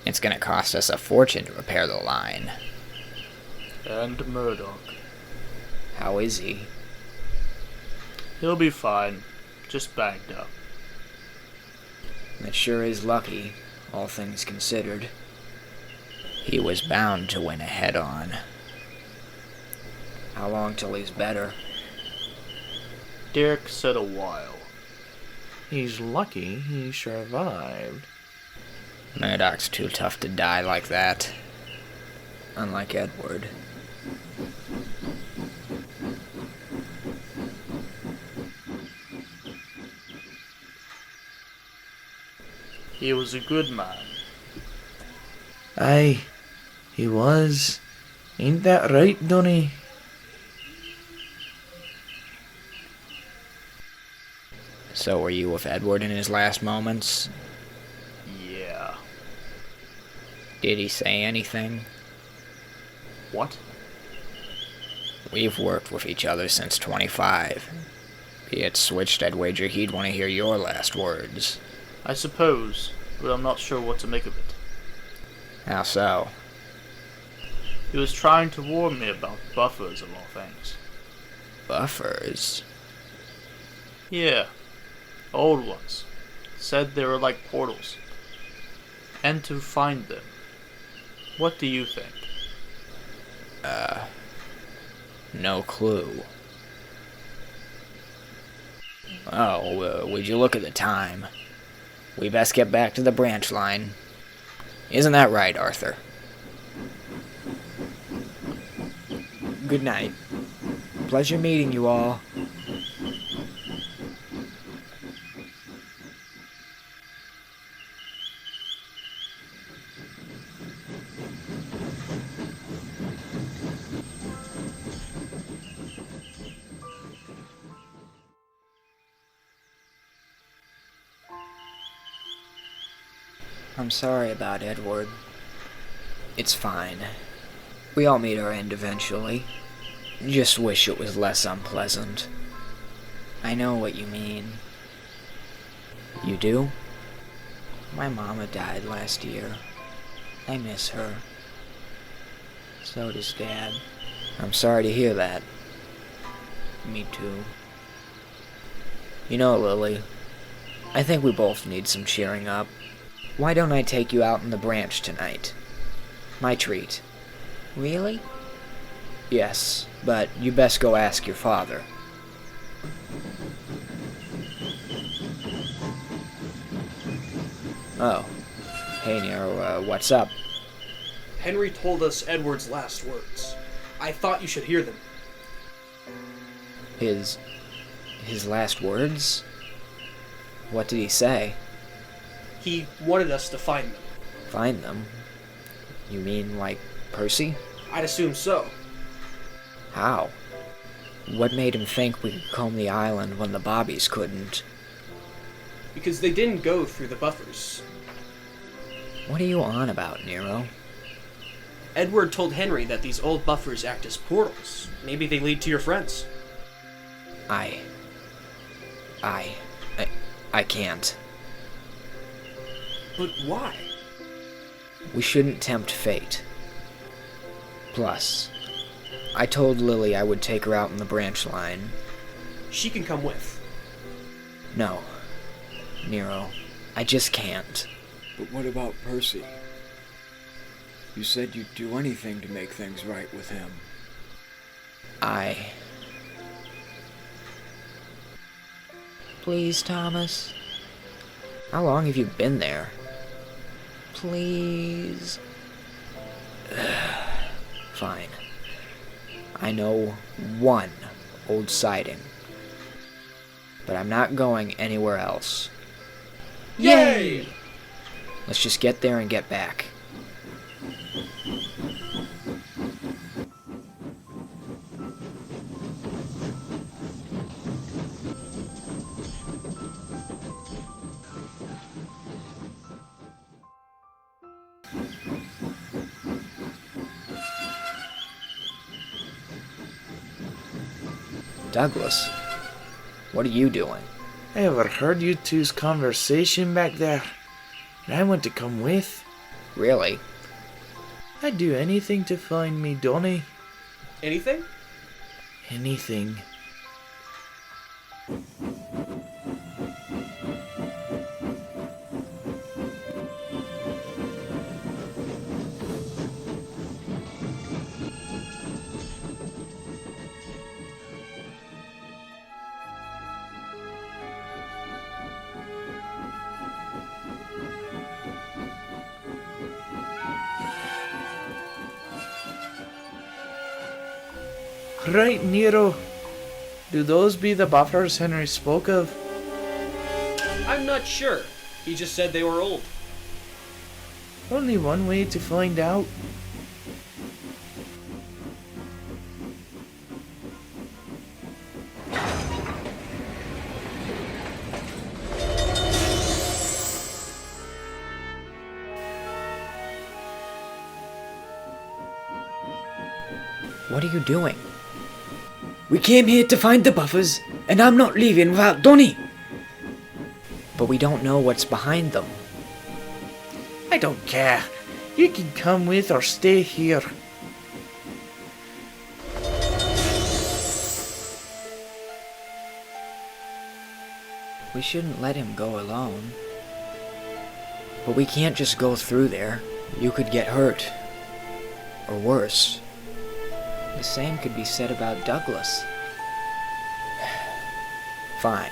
It's gonna cost us a fortune to repair the line. And Murdoch. How is he? He'll be fine, just banged up. That sure is lucky, all things considered. He was bound to win a head-on. How long till he's better? Derek said a while. He's lucky he survived. Murdoch's too tough to die like that. Unlike Edward. He was a good man. Aye, he was. Ain't that right, Donny? So were you with Edward in his last moments? Yeah. Did he say anything? What? We've worked with each other since 25. Be it switched, I'd wager he'd want to hear your last words. I suppose, but I'm not sure what to make of it. How so? He was trying to warn me about buffers of all things. Buffers? Yeah. Old ones. Said they were like portals. And to find them. What do you think? No clue. Oh, would you look at the time? We best get back to the branch line. Isn't that right, Arthur? Good night. Pleasure meeting you all. I'm sorry about Edward. It's fine. We all meet our end eventually. Just wish it was less unpleasant. I know what you mean. You do? My mama died last year. I miss her. So does Dad. I'm sorry to hear that. Me too. You know, Lily, I think we both need some cheering up. Why don't I take you out in the branch tonight? My treat. Really? Yes, but you best go ask your father. Oh. Hey, Nero, what's up? Henry told us Edward's last words. I thought you should hear them. His last words? What did he say? He wanted us to find them. Find them? You mean, like, Percy? I'd assume so. How? What made him think we could comb the island when the Bobbies couldn't? Because they didn't go through the buffers. What are you on about, Nero? Edward told Henry that these old buffers act as portals. Maybe they lead to your friends. I can't. But why? We shouldn't tempt fate. Plus, I told Lily I would take her out in the branch line. She can come with. No, Nero, I just can't. But what about Percy? You said you'd do anything to make things right with him. Please, Thomas? How long have you been there? Please? Fine. I know one old siding. But I'm not going anywhere else. Yay! Let's just get there and get back. Douglas, what are you doing? I overheard you two's conversation back there, and I want to come with. Really? I'd do anything to find me Donny. Anything? Anything. Right, Nero. Do those be the buffers Henry spoke of? I'm not sure. He just said they were old. Only one way to find out. What are you doing? We came here to find the buffers, and I'm not leaving without Donny. But we don't know what's behind them. I don't care. You can come with or stay here. We shouldn't let him go alone. But we can't just go through there. You could get hurt. Or worse. The same could be said about Douglas. Fine.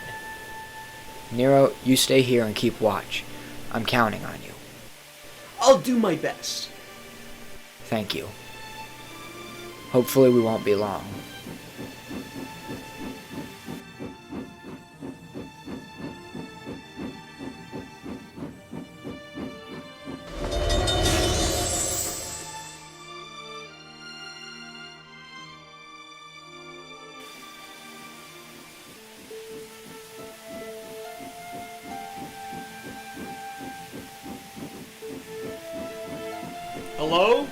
Nero, you stay here and keep watch. I'm counting on you. I'll do my best. Thank you. Hopefully we won't be long. Hello?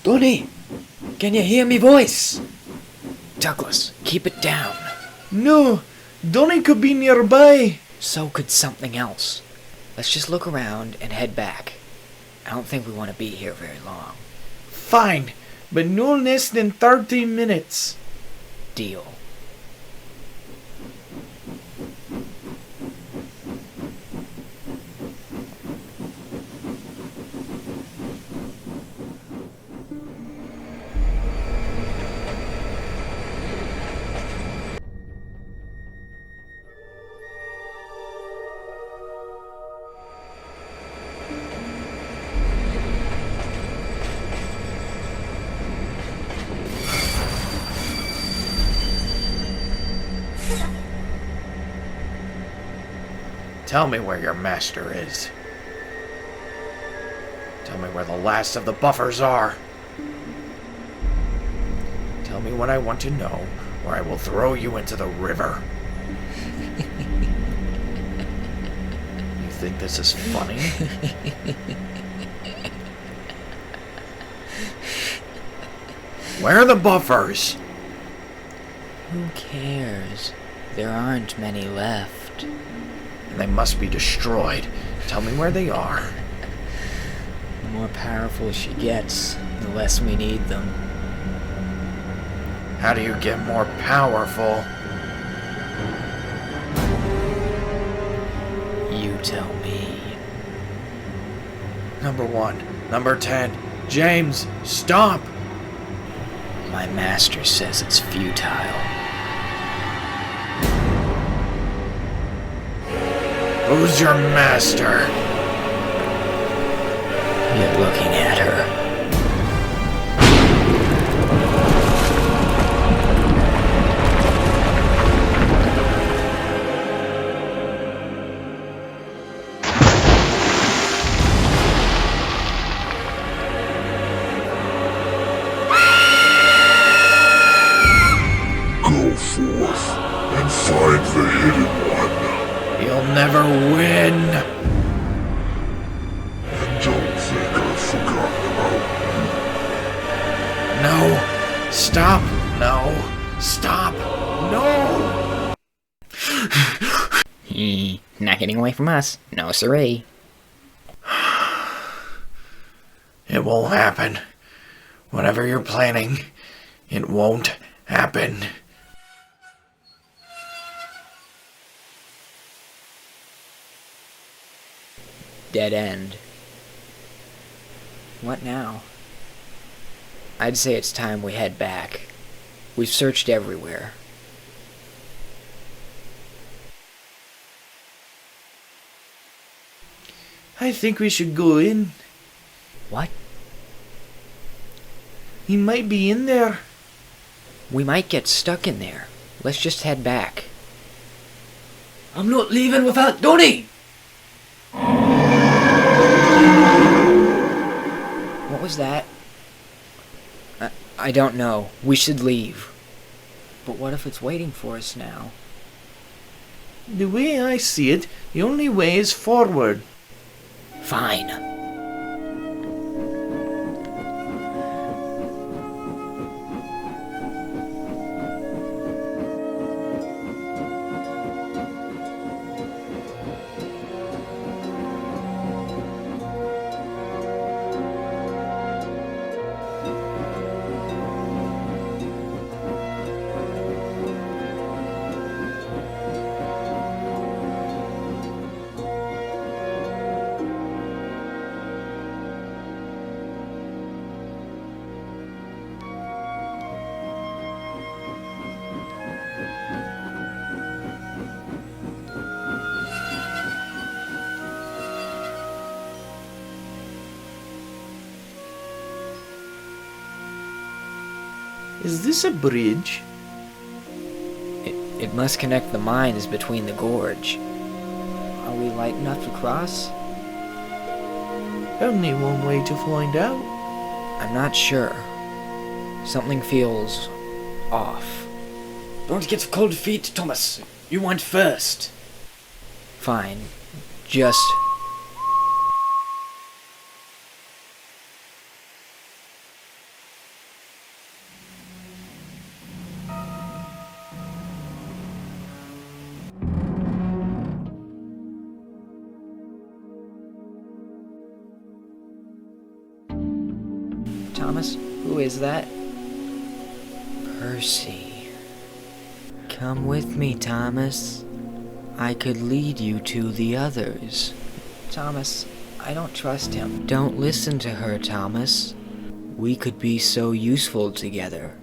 Donny! Can you hear me voice? Douglas, keep it down. No! Donny could be nearby! So could something else. Let's just look around and head back. I don't think we want to be here very long. Fine, but no less than 30 minutes. Deal. Tell me where your master is. Tell me where the last of the buffers are. Tell me what I want to know, or I will throw you into the river. You think this is funny? Where are the buffers? Who cares? There aren't many left. They must be destroyed. Tell me where they are. The more powerful she gets, the less we need them. How do you get more powerful? You tell me. Number 1, number 10. James, stop! My master says it's futile. Who's your master? You're looking at her. Go forth and find the hidden one. You'll never win! And don't think I've forgotten about No! Stop! No! Stop! No! Not getting away from us. No siree. It won't happen. Whatever you're planning, it won't happen. Dead end. What now? I'd say it's time we head back. We've searched everywhere. I think we should go in. What? He might be in there. We might get stuck in there. Let's just head back. I'm not leaving without Donnie! What was that? I don't know. We should leave. But what if it's waiting for us now? The way I see it, the only way is forward. Fine. Is this a bridge? It must connect the mines between the gorge. Are we light enough to cross? Only one way to find out. I'm not sure. Something feels off. Don't get cold feet, Thomas. You went first. Fine. Just... Thomas, who is that? Percy. Come with me, Thomas. I could lead you to the others. Thomas, I don't trust him. Don't listen to her, Thomas. We could be so useful together.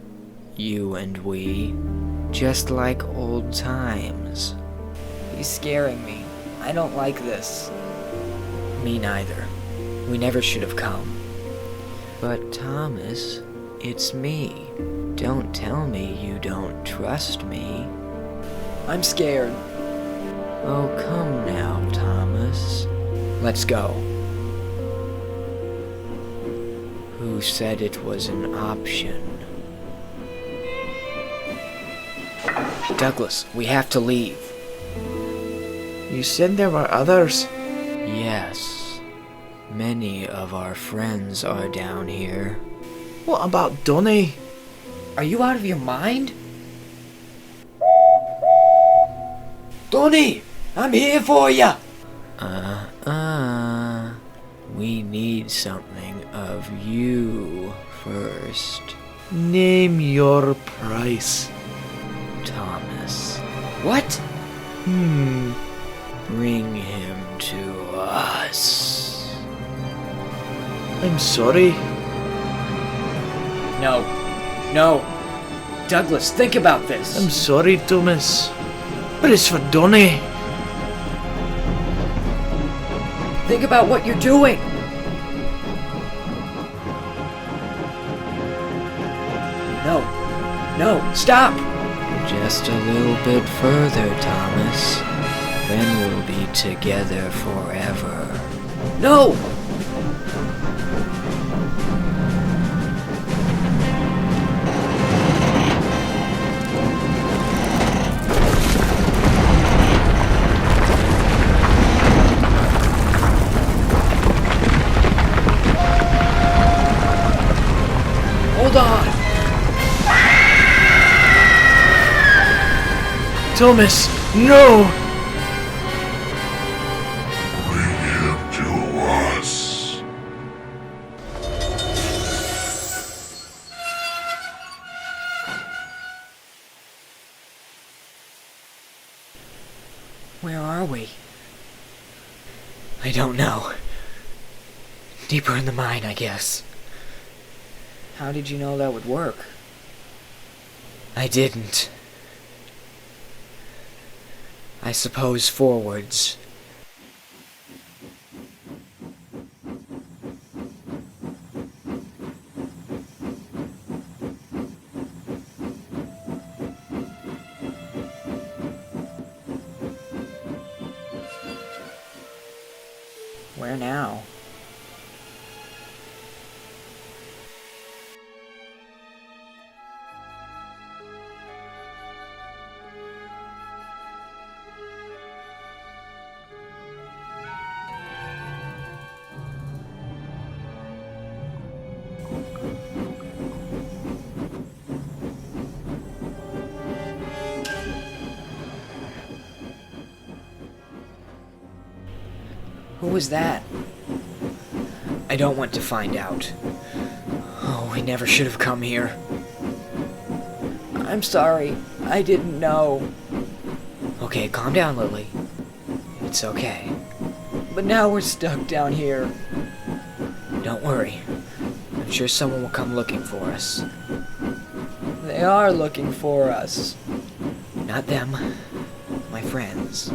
You and we. Just like old times. He's scaring me. I don't like this. Me neither. We never should have come. But Thomas, it's me. Don't tell me you don't trust me. I'm scared. Oh, come now, Thomas. Let's go. Who said it was an option? Douglas, we have to leave. You said there were others. Yes. Many of our friends are down here. What about Donnie? Are you out of your mind? Donnie! I'm here for ya! We need something of you first, Name your price. Thomas. What? Bring him to us. I'm sorry. No. No. Douglas, think about this. I'm sorry, Thomas. But it's for Donnie. Think about what you're doing. No. No, stop! Just a little bit further, Thomas. Then we'll be together forever. No! Hold on! Thomas, no! Bring him to us. Where are we? I don't know. Deeper in the mine, I guess. How did you know that would work? I didn't. I suppose forwards. Where now? Who was that? I don't want to find out. Oh, we never should have come here. I'm sorry. I didn't know. Okay, calm down, Lily. It's okay. But now we're stuck down here. Don't worry. I'm sure someone will come looking for us. They are looking for us. Not them. My friends.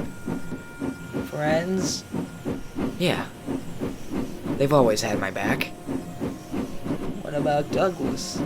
Friends? Yeah. They've always had my back. What about Douglas?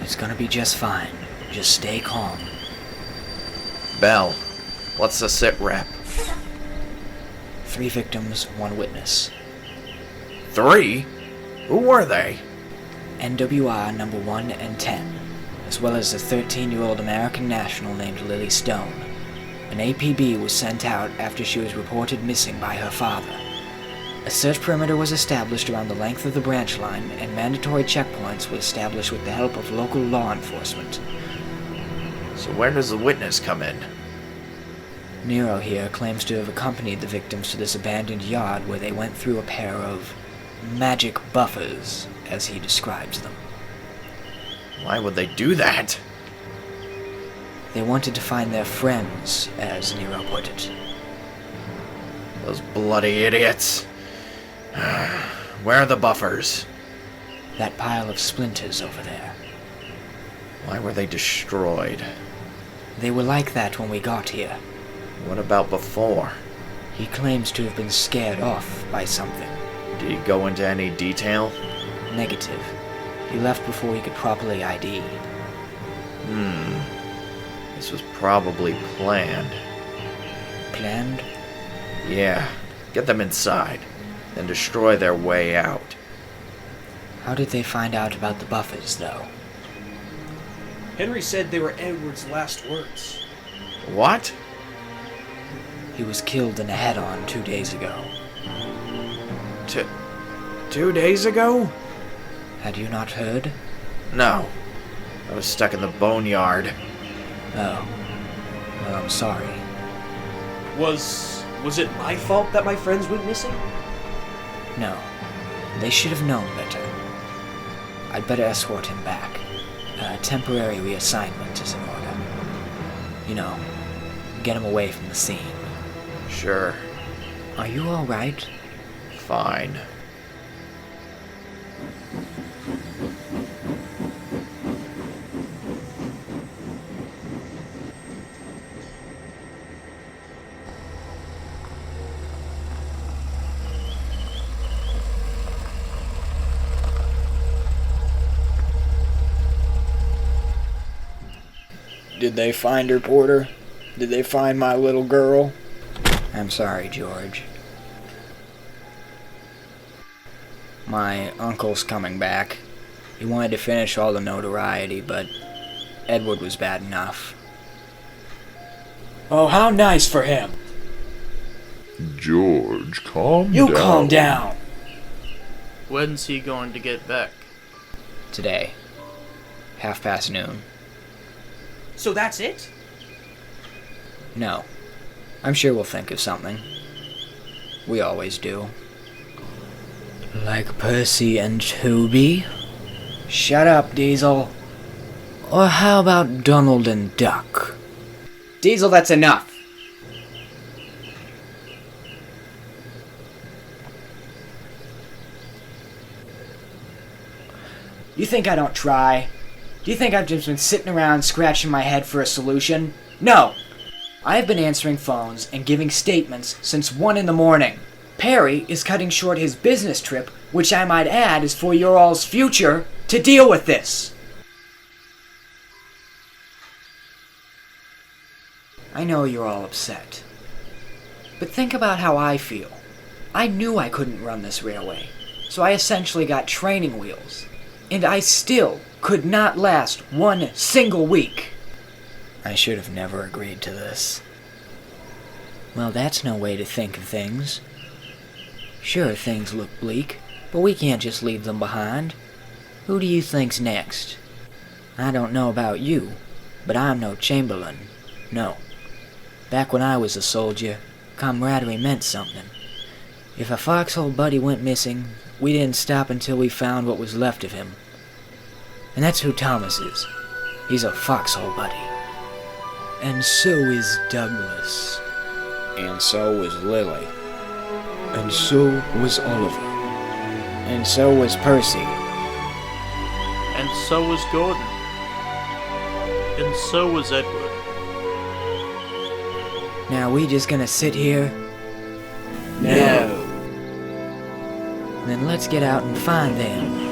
It's gonna be just fine. Just stay calm. Bell, what's the sit rep? 3 victims, 1 witness. 3? Who were they? NWR number 1 and 10, as well as a 13-year-old American national named Lily Stone. An APB was sent out after she was reported missing by her father. A search perimeter was established around the length of the branch line, and mandatory checkpoints were established with the help of local law enforcement. So where does the witness come in? Nero here claims to have accompanied the victims to this abandoned yard where they went through a pair of magic buffers, as he describes them. Why would they do that? They wanted to find their friends, as Nero put it. Those bloody idiots. Where are the buffers? That pile of splinters over there. Why were they destroyed? They were like that when we got here. What about before? He claims to have been scared off by something. Did he go into any detail? Negative. He left before he could properly ID. This was probably planned. Planned? Yeah. Get them inside, then destroy their way out. How did they find out about the buffers, though? Henry said they were Edward's last words. What? He was killed in a head-on 2 days ago. 2 days ago? Had you not heard? No. I was stuck in the boneyard. Oh. Well, I'm sorry. Was it my fault that my friends went missing? No. They should have known better. I'd better escort him back. A temporary reassignment is in order. You know, get him away from the scene. Sure. Are you alright? Fine. Did they find her, Porter? Did they find my little girl? I'm sorry, George. My uncle's coming back. He wanted to finish all the notoriety, but Edward was bad enough. Oh, how nice for him. George, calm down. You calm down. When's he going to get back? Today. noon. So that's it? No. I'm sure we'll think of something. We always do. Like Percy and Toby? Shut up, Diesel. Or how about Donald and Duck? Diesel, that's enough. You think I don't try? Do you think I've just been sitting around scratching my head for a solution? No! I have been answering phones and giving statements since 1 in the morning. Perry is cutting short his business trip, which I might add is for your all's future, to deal with this. I know you're all upset. But think about how I feel. I knew I couldn't run this railway, so I essentially got training wheels. And I still could not last 1 single week. I should have never agreed to this. Well, that's no way to think of things. Sure, things look bleak, but we can't just leave them behind. Who do you think's next? I don't know about you, but I'm no Chamberlain. No. Back when I was a soldier, camaraderie meant something. If a foxhole buddy went missing, we didn't stop until we found what was left of him. And that's who Thomas is. He's a foxhole buddy. And so is Douglas. And so was Lily. And so was Oliver. And so was Percy. And so was Gordon. And so was Edward. Now we just gonna sit here? No. Then let's get out and find them.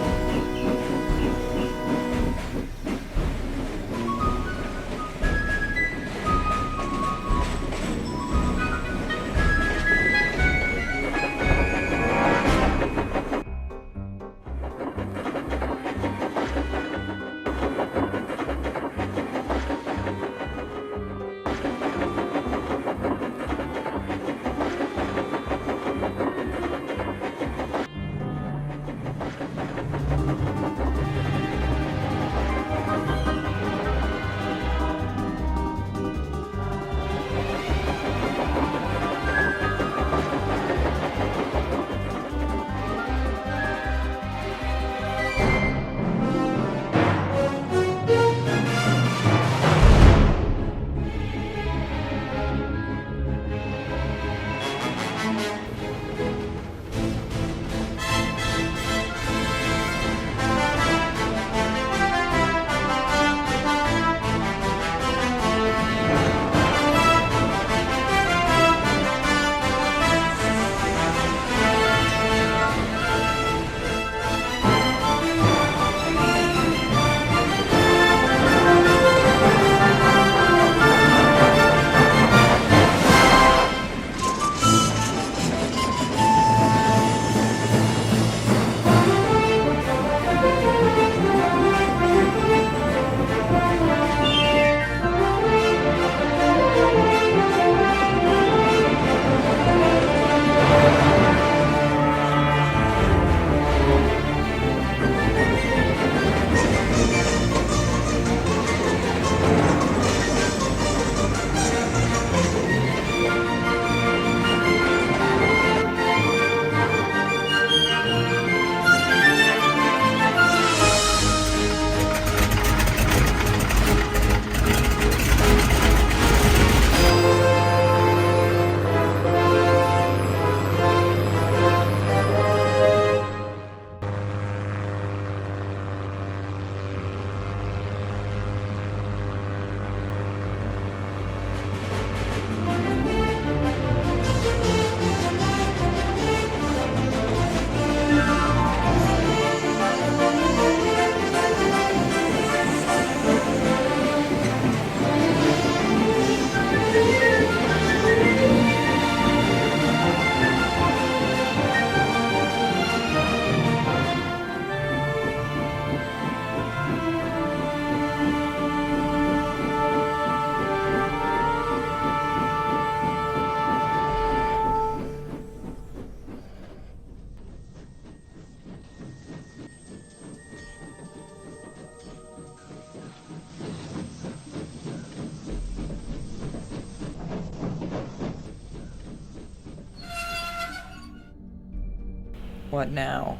What now?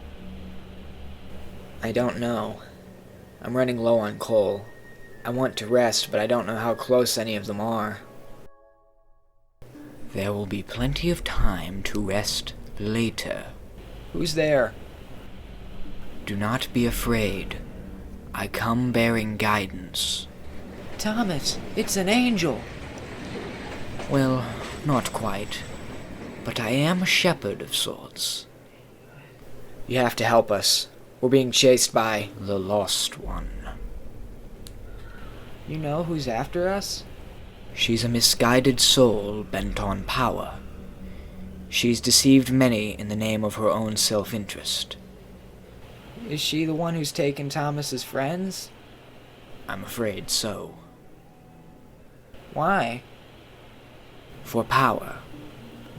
I don't know. I'm running low on coal. I want to rest, but I don't know how close any of them are. There will be plenty of time to rest later. Who's there? Do not be afraid. I come bearing guidance. Thomas, it's an angel. Well, not quite. But I am a shepherd of sorts. You have to help us. We're being chased by The Lost One. You know who's after us? She's a misguided soul bent on power. She's deceived many in the name of her own self-interest. Is she the one who's taken Thomas's friends? I'm afraid so. Why? For power.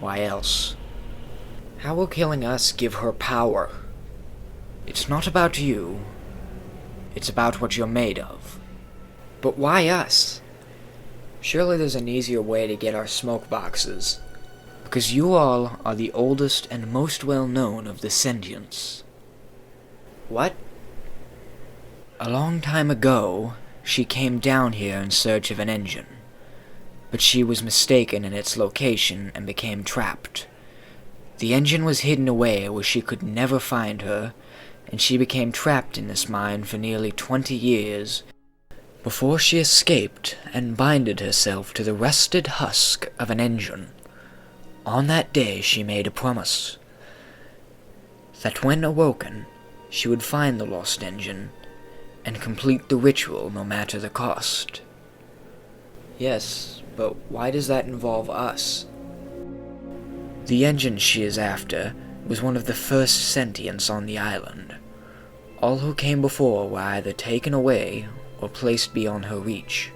Why else? How will killing us give her power? It's not about you. It's about what you're made of. But why us? Surely there's an easier way to get our smoke boxes. Because you all are the oldest and most well-known of the sentients. What? A long time ago, she came down here in search of an engine. But she was mistaken in its location and became trapped. The engine was hidden away where she could never find her, and she became trapped in this mine for nearly 20 years before she escaped and binded herself to the rusted husk of an engine. On that day she made a promise that when awoken, she would find the lost engine and complete the ritual no matter the cost. Yes, but why does that involve us? The engine she is after was one of the first sentients on the island. All who came before were either taken away or placed beyond her reach.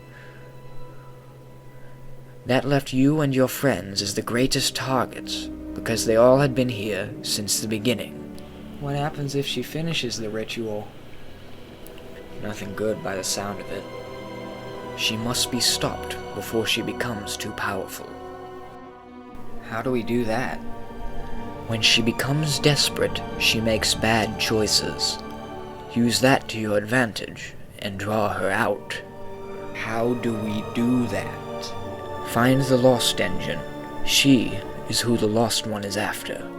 That left you and your friends as the greatest targets, because they all had been here since the beginning. What happens if she finishes the ritual? Nothing good by the sound of it. She must be stopped before she becomes too powerful. How do we do that? When she becomes desperate, she makes bad choices. Use that to your advantage and draw her out. How do we do that? Find the lost engine. She is who the lost one is after.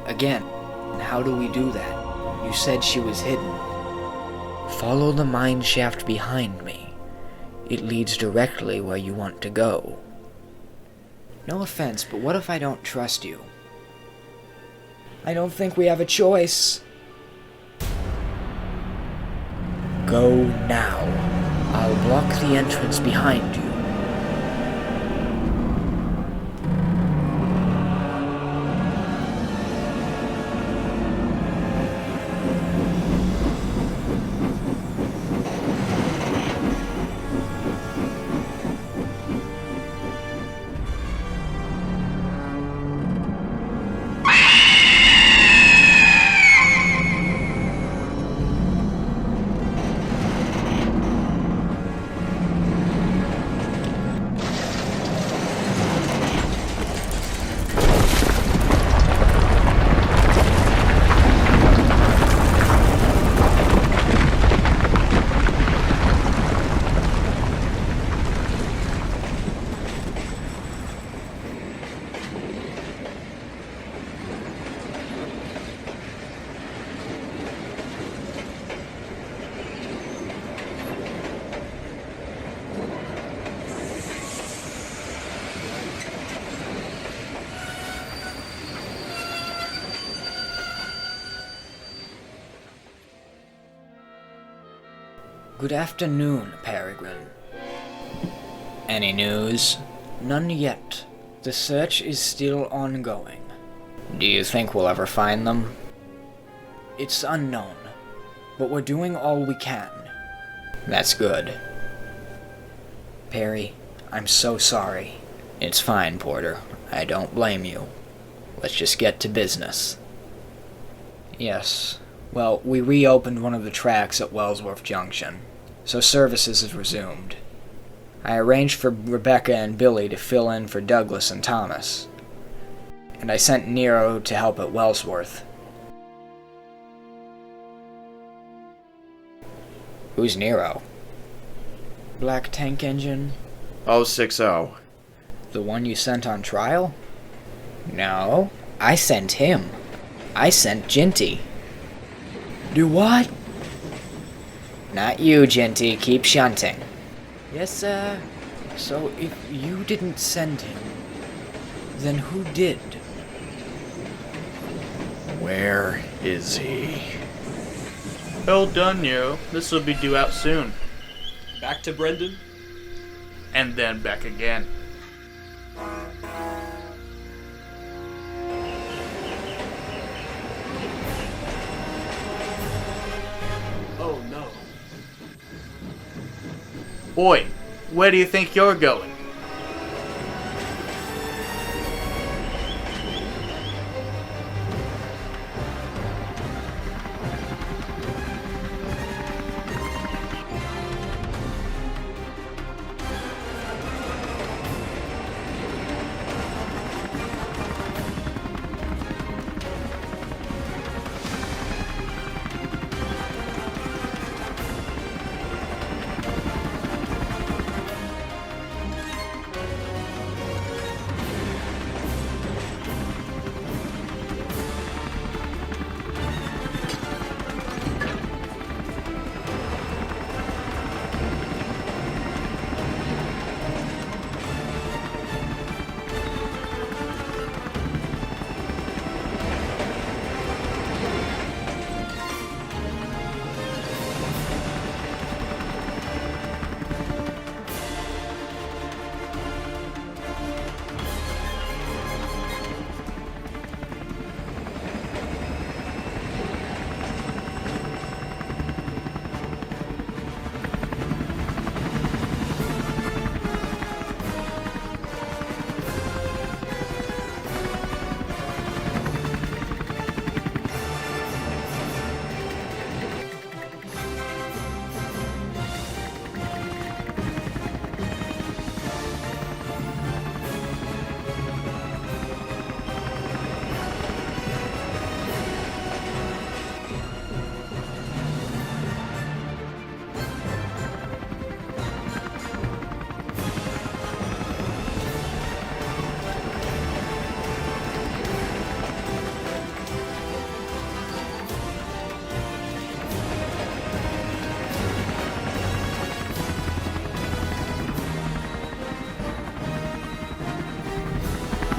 Again, and how do we do that? You said she was hidden. Follow the mine shaft behind me. It leads directly where you want to go. No offense, but what if I don't trust you? I don't think we have a choice. Go now. I'll block the entrance behind you. Good afternoon, Peregrine. Any news? None yet. The search is still ongoing. Do you think we'll ever find them? It's unknown, but we're doing all we can. That's good. Perry, I'm so sorry. It's fine, Porter. I don't blame you. Let's just get to business. Yes. Well, we reopened one of the tracks at Wellsworth Junction, so services have resumed. I arranged for Rebecca and Billy to fill in for Douglas and Thomas, and I sent Nero to help at Wellsworth. Who's Nero? Black tank engine? 060. The one you sent on trial? No, I sent him. I sent Ginty. Do what? Not you, Ginty. Keep shunting. Yes, sir. So if you didn't send him, then who did? Where is he? Well done, Nero. This will be due out soon. Back to Brendan. And then back again. Oh no. Boy, where do you think you're going?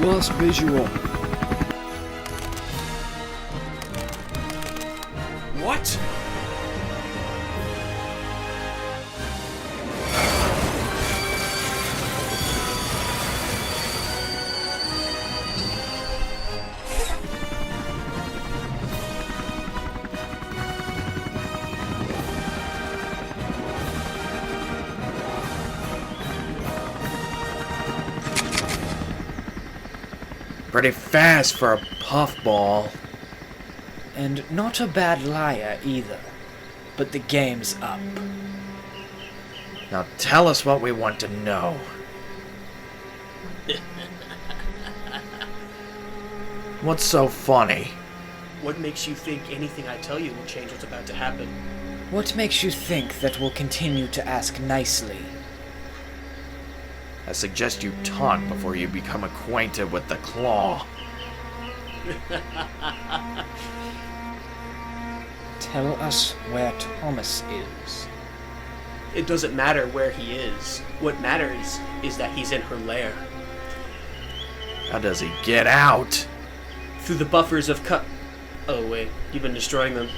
Lost visual. What? Pretty fast for a puffball. And not a bad liar either. But the game's up. Now tell us what we want to know. What's so funny? What makes you think anything I tell you will change what's about to happen? What makes you think that we'll continue to ask nicely? I suggest you talk before you become acquainted with the claw. Tell us where Thomas is. It doesn't matter where he is. What matters is that he's in her lair. How does he get out? Through the buffers of Oh wait, you've been destroying them.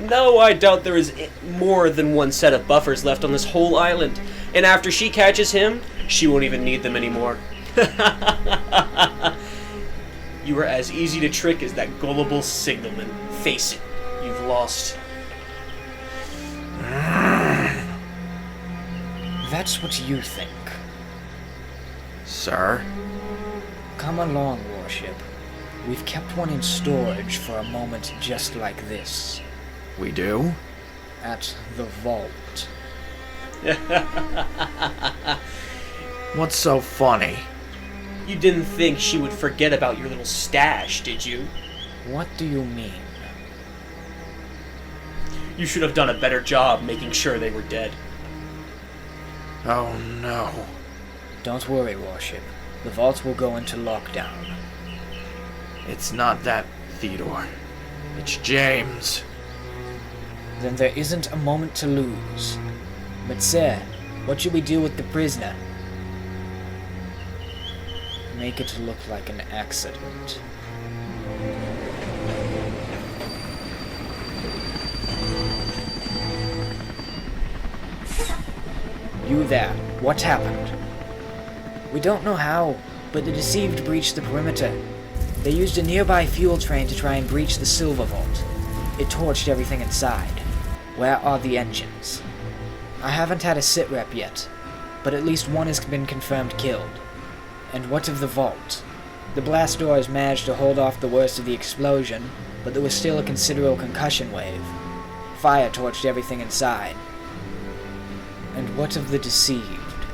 No, I doubt there is more than one set of buffers left on this whole island. And after she catches him, she won't even need them anymore. You are as easy to trick as that gullible signalman. Face it, you've lost. That's what you think. Sir? Come along, Warship. We've kept one in storage for a moment just like this. We do? At the vault. What's so funny? You didn't think she would forget about your little stash, did you? What do you mean? You should have done a better job making sure they were dead. Oh no. Don't worry, Warship. The vaults will go into lockdown. It's not that, Theodore. It's James. Then there isn't a moment to lose. But sir, what should we do with the prisoner? Make it look like an accident. You there, what happened? We don't know how, but the deceived breached the perimeter. They used a nearby fuel train to try and breach the Silver Vault. It torched everything inside. Where are the engines? I haven't had a sit rep yet, but at least one has been confirmed killed. And what of the vault? The blast doors managed to hold off the worst of the explosion, but there was still a considerable concussion wave. Fire torched everything inside. And what of the deceived?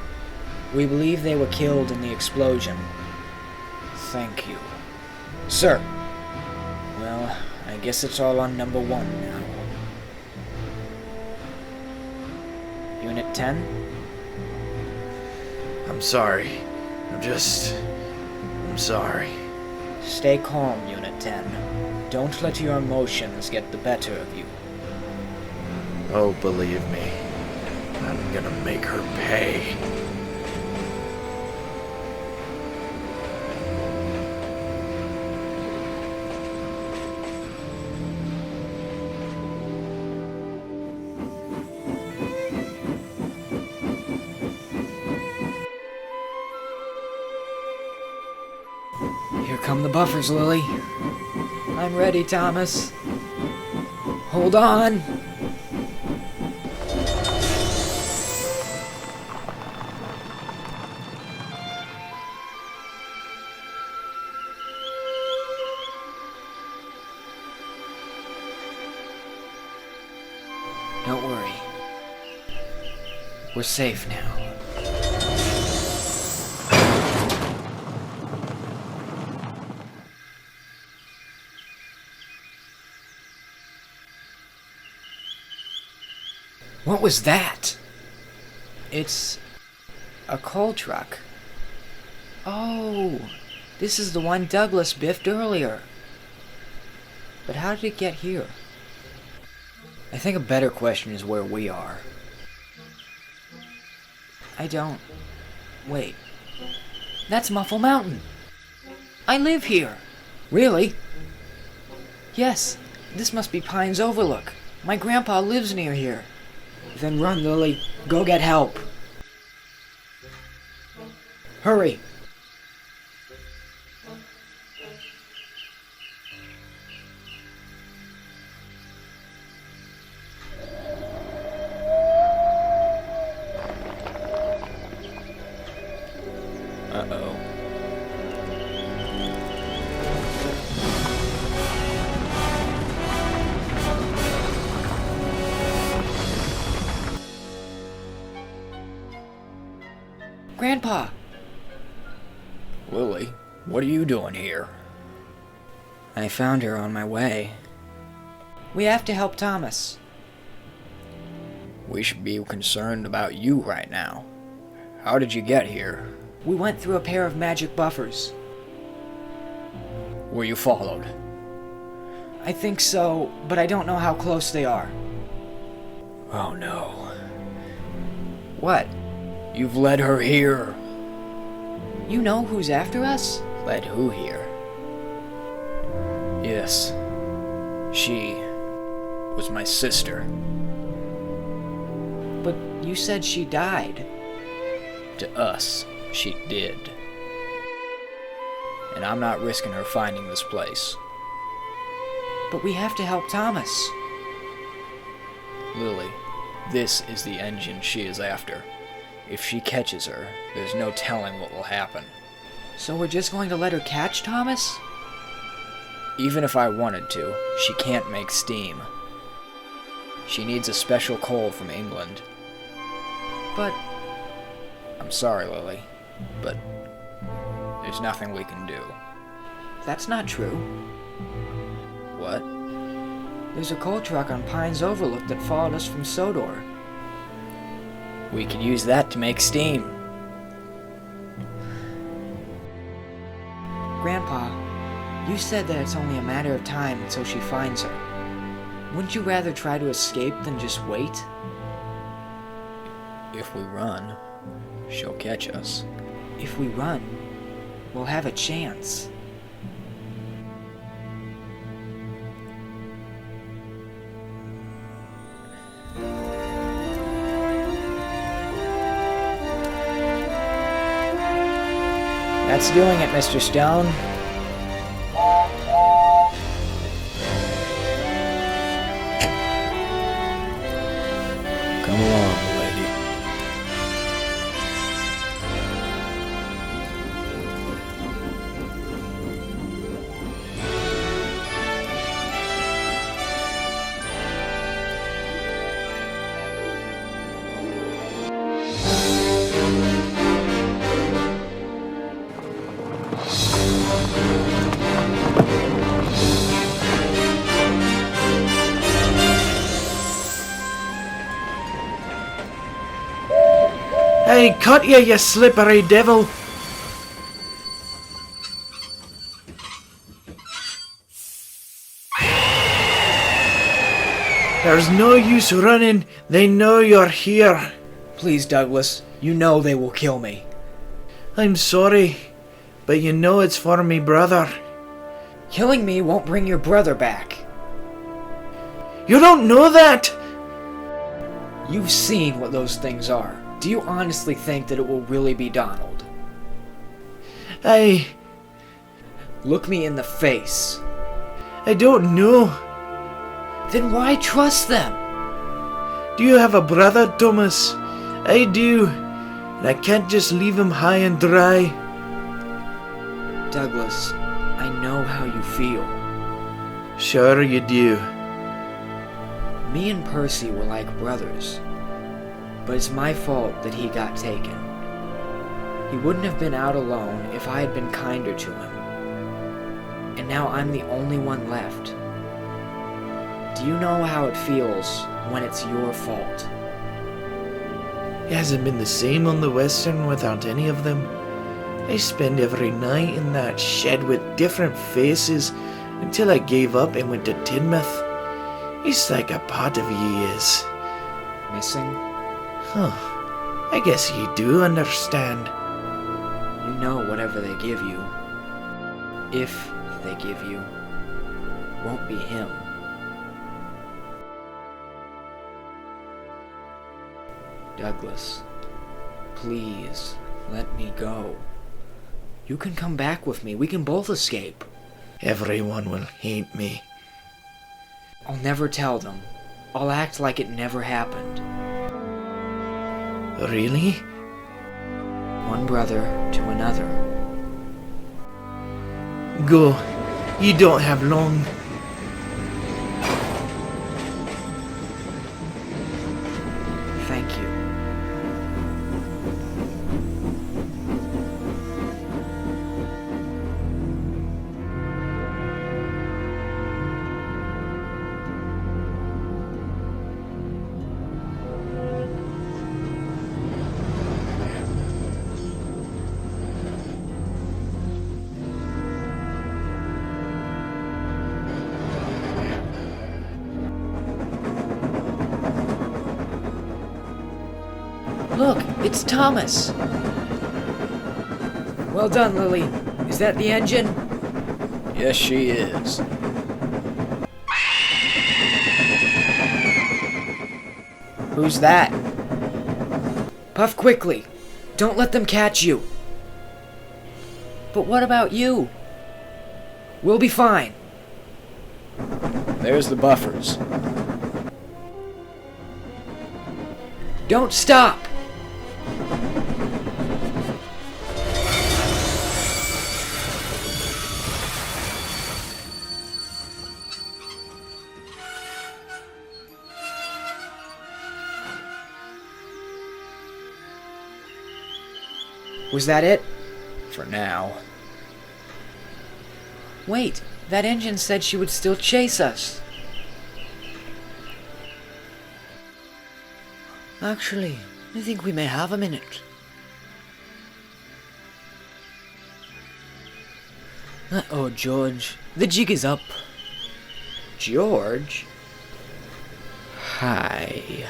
We believe they were killed in the explosion. Thank you. Sir! Well, I guess it's all on number 1 now. Unit 10? I'm sorry. I'm sorry. Stay calm, Unit 10. Don't let your emotions get the better of you. Oh, believe me. I'm gonna make her pay. Here come the buffers, Lily. I'm ready, Thomas. Hold on. Don't worry. We're safe now. What was that? It's a coal truck. Oh, this is the one Douglas biffed earlier. But how did it get here? I think a better question is where we are. I don't... Wait. That's Muffle Mountain. I live here. Really? Yes, this must be Pine's Overlook. My grandpa lives near here. Then run, Lily. Go get help. Hurry. Uh-oh. Grandpa! Lily, what are you doing here? I found her on my way. We have to help Thomas. We should be concerned about you right now. How did you get here? We went through a pair of magic buffers. Were you followed? I think so, but I don't know how close they are. Oh no. What? You've led her here. You know who's after us? Led who here? Yes. She was my sister. But you said she died. To us, she did. And I'm not risking her finding this place. But we have to help Thomas. Lily, this is the engine she is after. If she catches her, there's no telling what will happen. So we're just going to let her catch Thomas? Even if I wanted to, she can't make steam. She needs a special coal from England. But... I'm sorry, Lily, but there's nothing we can do. That's not true. What? There's a coal truck on Pines Overlook that followed us from Sodor. We could use that to make steam. Grandpa, you said that it's only a matter of time until she finds her. Wouldn't you rather try to escape than just wait? If we run, she'll catch us. If we run, we'll have a chance. That's doing it, Mr. Stone. Come along, lady. Hey, cut you slippery devil! There's no use running. They know you're here. Please, Douglas. You know they will kill me. I'm sorry, but you know it's for me brother. Killing me won't bring your brother back. You don't know that! You've seen what those things are. Do you honestly think that it will really be Donald? Look me in the face. I don't know. Then why trust them? Do you have a brother, Thomas? I do. And I can't just leave him high and dry. Douglas, I know how you feel. Sure you do. Me and Percy were like brothers. But it's my fault that he got taken. He wouldn't have been out alone if I had been kinder to him. And now I'm the only one left. Do you know how it feels when it's your fault? It hasn't been the same on the Western without any of them. I spend every night in that shed with different faces until I gave up and went to Tidmouth. It's like a part of ye is. Missing? Huh. I guess you do understand. You know whatever they give you, if they give you, won't be him. Douglas, please, let me go. You can come back with me. We can both escape. Everyone will hate me. I'll never tell them. I'll act like it never happened. Really? One brother to another. Go. You don't have long. Thank you. Look, it's Thomas. Well done, Lily. Is that the engine? Yes, she is. Who's that? Puff quickly. Don't let them catch you. But what about you? We'll be fine. There's the buffers. Don't stop! Was that it? For now. Wait, that engine said she would still chase us. Actually, I think we may have a minute. Uh-oh, George. The jig is up. George? Hi.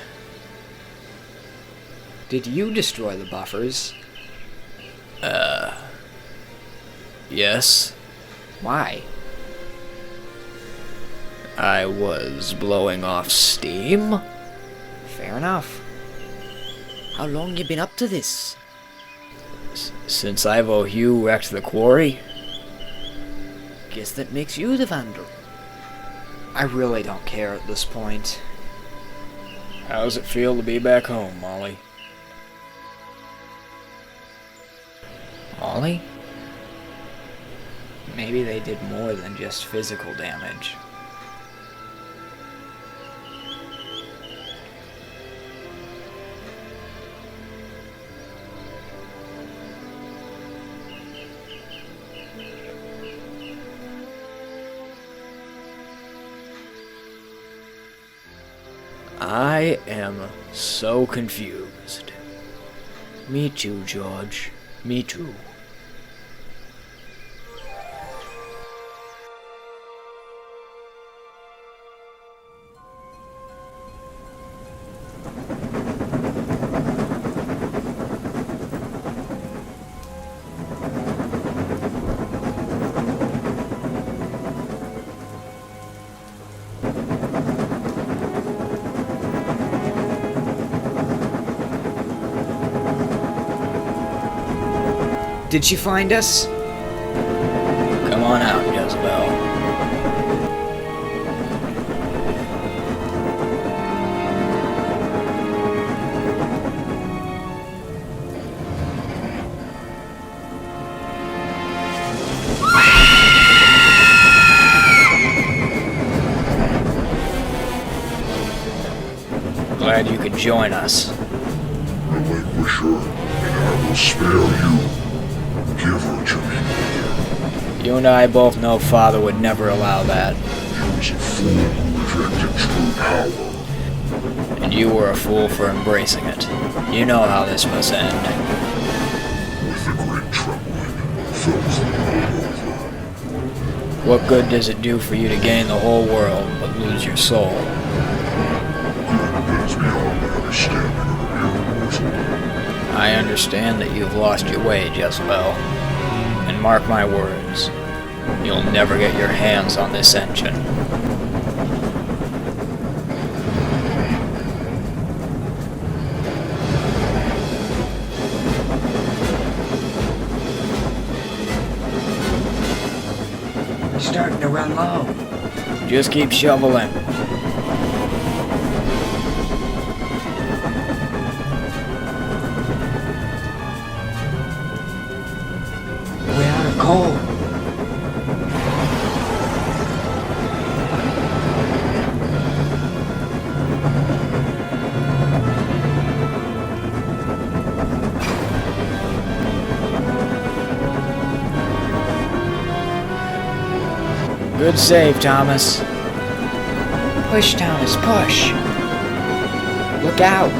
Did you destroy the buffers? Yes. Why? I was blowing off steam. Fair enough. How long you been up to this? Since Ivo Hugh wrecked the quarry. Guess that makes you the vandal. I really don't care at this point. How's it feel to be back home, Molly? Ollie? Maybe they did more than just physical damage. I am so confused. Me too, George. Me too. Did she find us? Come on out, Jezebel. Glad you could join us. Relinquish her, and I will spare you. Give her to me, Mother. You and I both know Father would never allow that. He was a fool who rejected true power. And you were a fool for embracing it. You know how this must end. With a great trembling, fills the world over. What good does it do for you to gain the whole world, but lose your soul? Good is beyond the understanding of a mere mortal. I understand that you've lost your way, Jezebel. And mark my words, you'll never get your hands on this engine. Starting to run low. Just keep shoveling. We're out of coal. Good save, Thomas. Push, Thomas, push. Look out.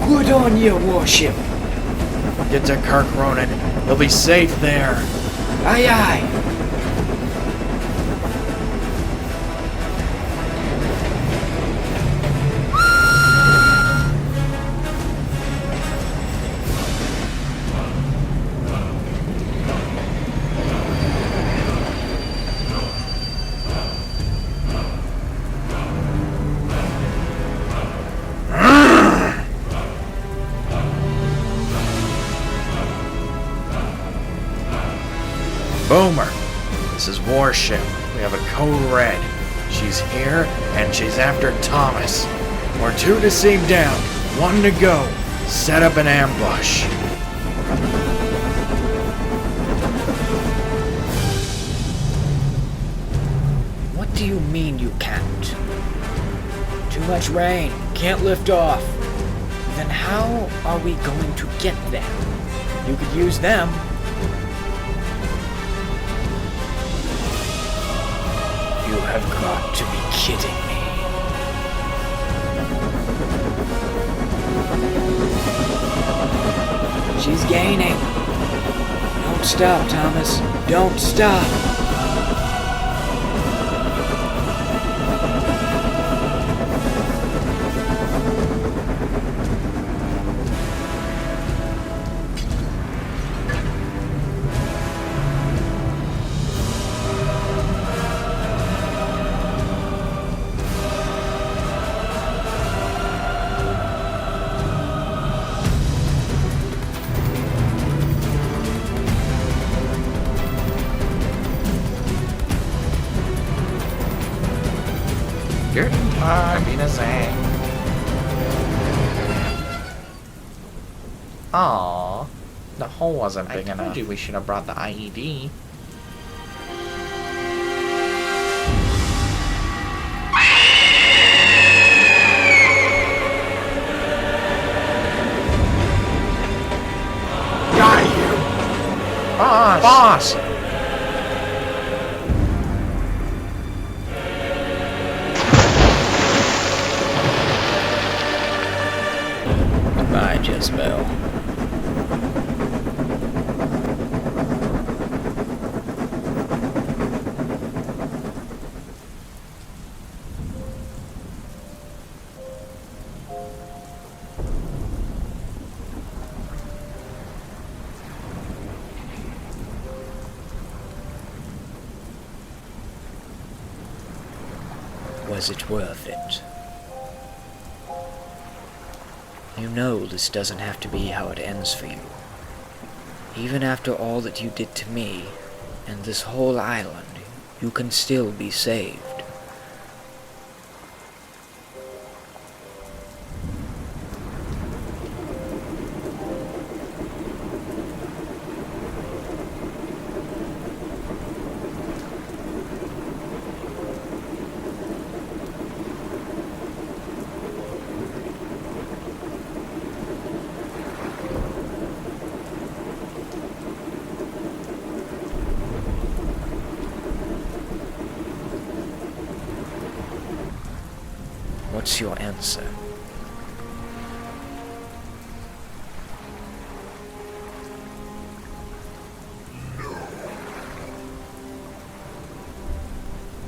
Good on you, warship. Get to Kirk, Ronan. He'll be safe there. Aye, aye. Boomer, this is Warship. We have a code red. She's here, and she's after Thomas. We're 2 to seam down, 1 to go. Set up an ambush. do you mean you can't? Too much rain, can't lift off. Then how are we going to get them? You could use them. You have got to be kidding me. She's gaining. Don't stop, Thomas. Don't stop. Aww, the hole wasn't big enough. I told you we should have brought the IED. Got you! Boss! Goodbye, Jezebel. Was it worth it? You know this doesn't have to be how it ends for you. Even after all that you did to me, and this whole island, you can still be saved. What's your answer?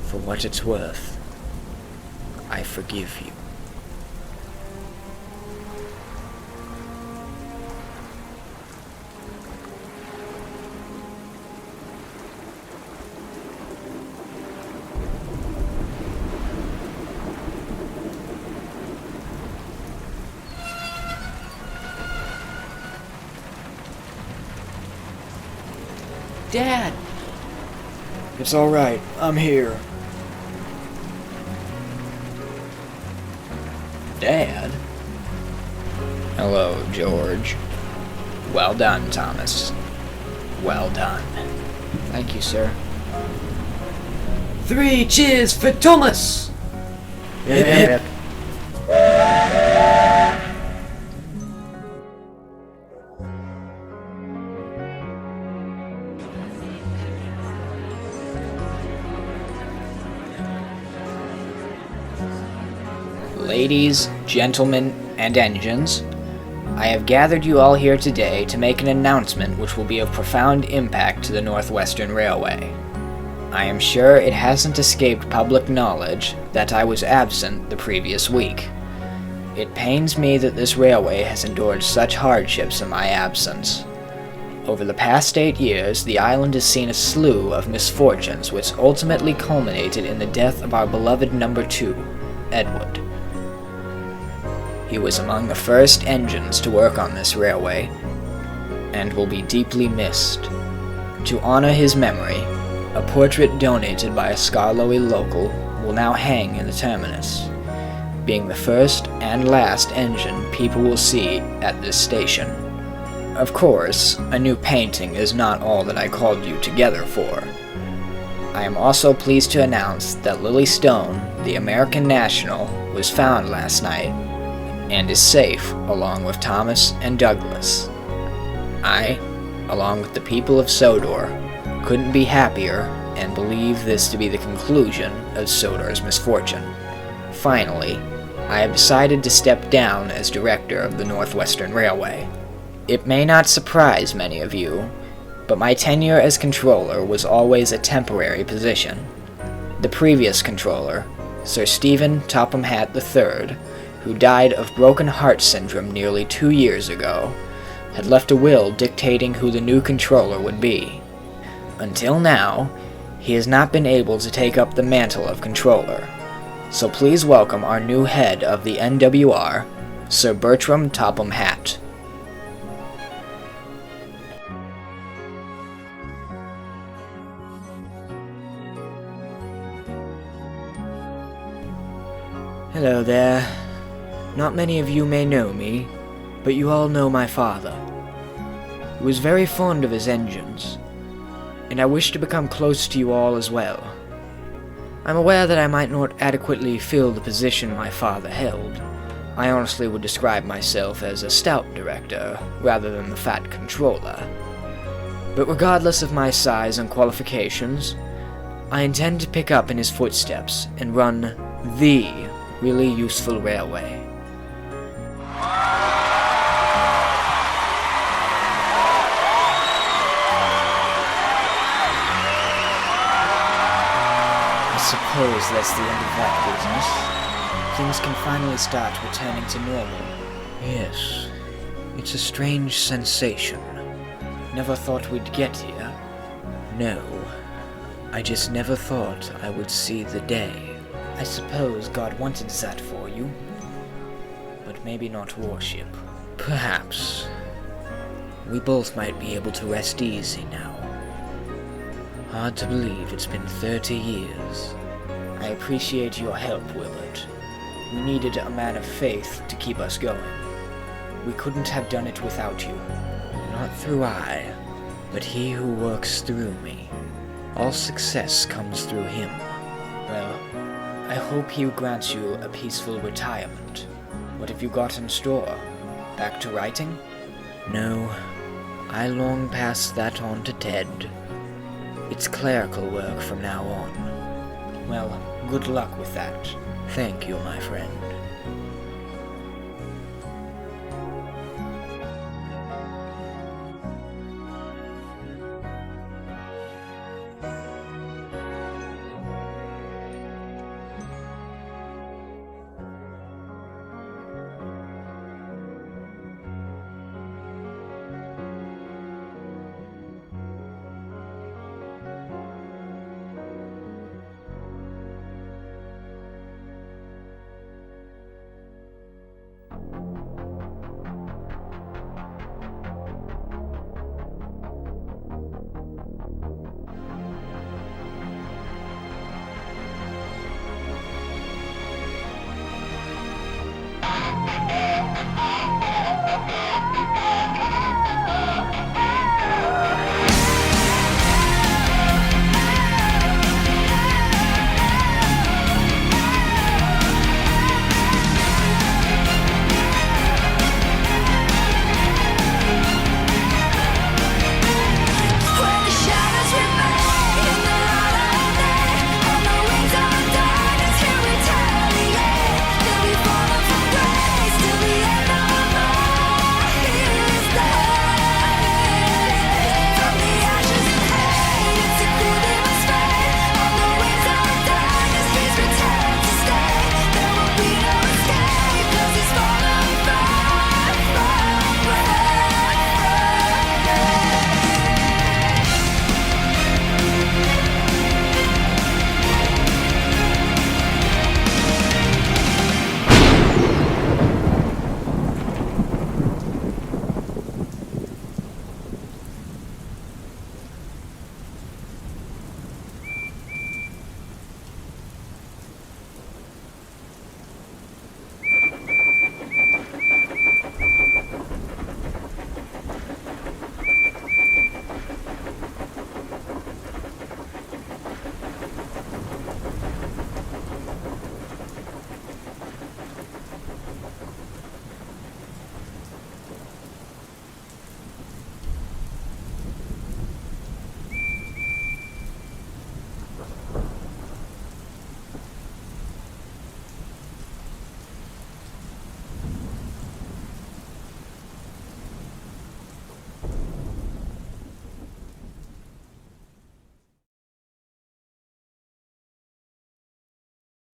For what it's worth, I forgive you. Dad! It's alright, I'm here. Dad? Hello, George. Well done, Thomas. Well done. Thank you, sir. 3 cheers for Thomas! Hip hip. Ladies, gentlemen, and engines, I have gathered you all here today to make an announcement which will be of profound impact to the Northwestern Railway. I am sure it hasn't escaped public knowledge that I was absent the previous week. It pains me that this railway has endured such hardships in my absence. Over the past 8 years, the island has seen a slew of misfortunes which ultimately culminated in the death of our beloved number 2, Edward. He was among the first engines to work on this railway, and will be deeply missed. To honor his memory, a portrait donated by a Skarloey local will now hang in the terminus, being the first and last engine people will see at this station. Of course, a new painting is not all that I called you together for. I am also pleased to announce that Lily Stone, the American national, was found last night and is safe along with Thomas and Douglas. I, along with the people of Sodor, couldn't be happier and believe this to be the conclusion of Sodor's misfortune. Finally, I have decided to step down as director of the Northwestern Railway. It may not surprise many of you, but my tenure as controller was always a temporary position. The previous controller, Sir Stephen Topham Hatt III, who died of broken heart syndrome nearly 2 years ago, had left a will dictating who the new controller would be. Until now, he has not been able to take up the mantle of controller. So please welcome our new head of the NWR, Sir Bertram Topham Hatt. Hello there. Not many of you may know me, but you all know my father. He was very fond of his engines, and I wish to become close to you all as well. I'm aware that I might not adequately fill the position my father held. I honestly would describe myself as a stout director, rather than the fat controller. But regardless of my size and qualifications, I intend to pick up in his footsteps and run the really useful railway. I suppose that's the end of that business. Things can finally start returning to normal. Yes, it's a strange sensation. Never thought we'd get here. No, I just never thought I would see the day. I suppose God wanted that for you, but maybe not worship. Perhaps. We both might be able to rest easy now. Hard to believe it's been 30 years. I appreciate your help, Willard. We needed a man of faith to keep us going. We couldn't have done it without you. Not through I, but he who works through me. All success comes through him. Well, I hope he grants you a peaceful retirement. What have you got in store? Back to writing? No, I long passed that on to Ted. It's clerical work from now on. Well, good luck with that. Thank you, my friend.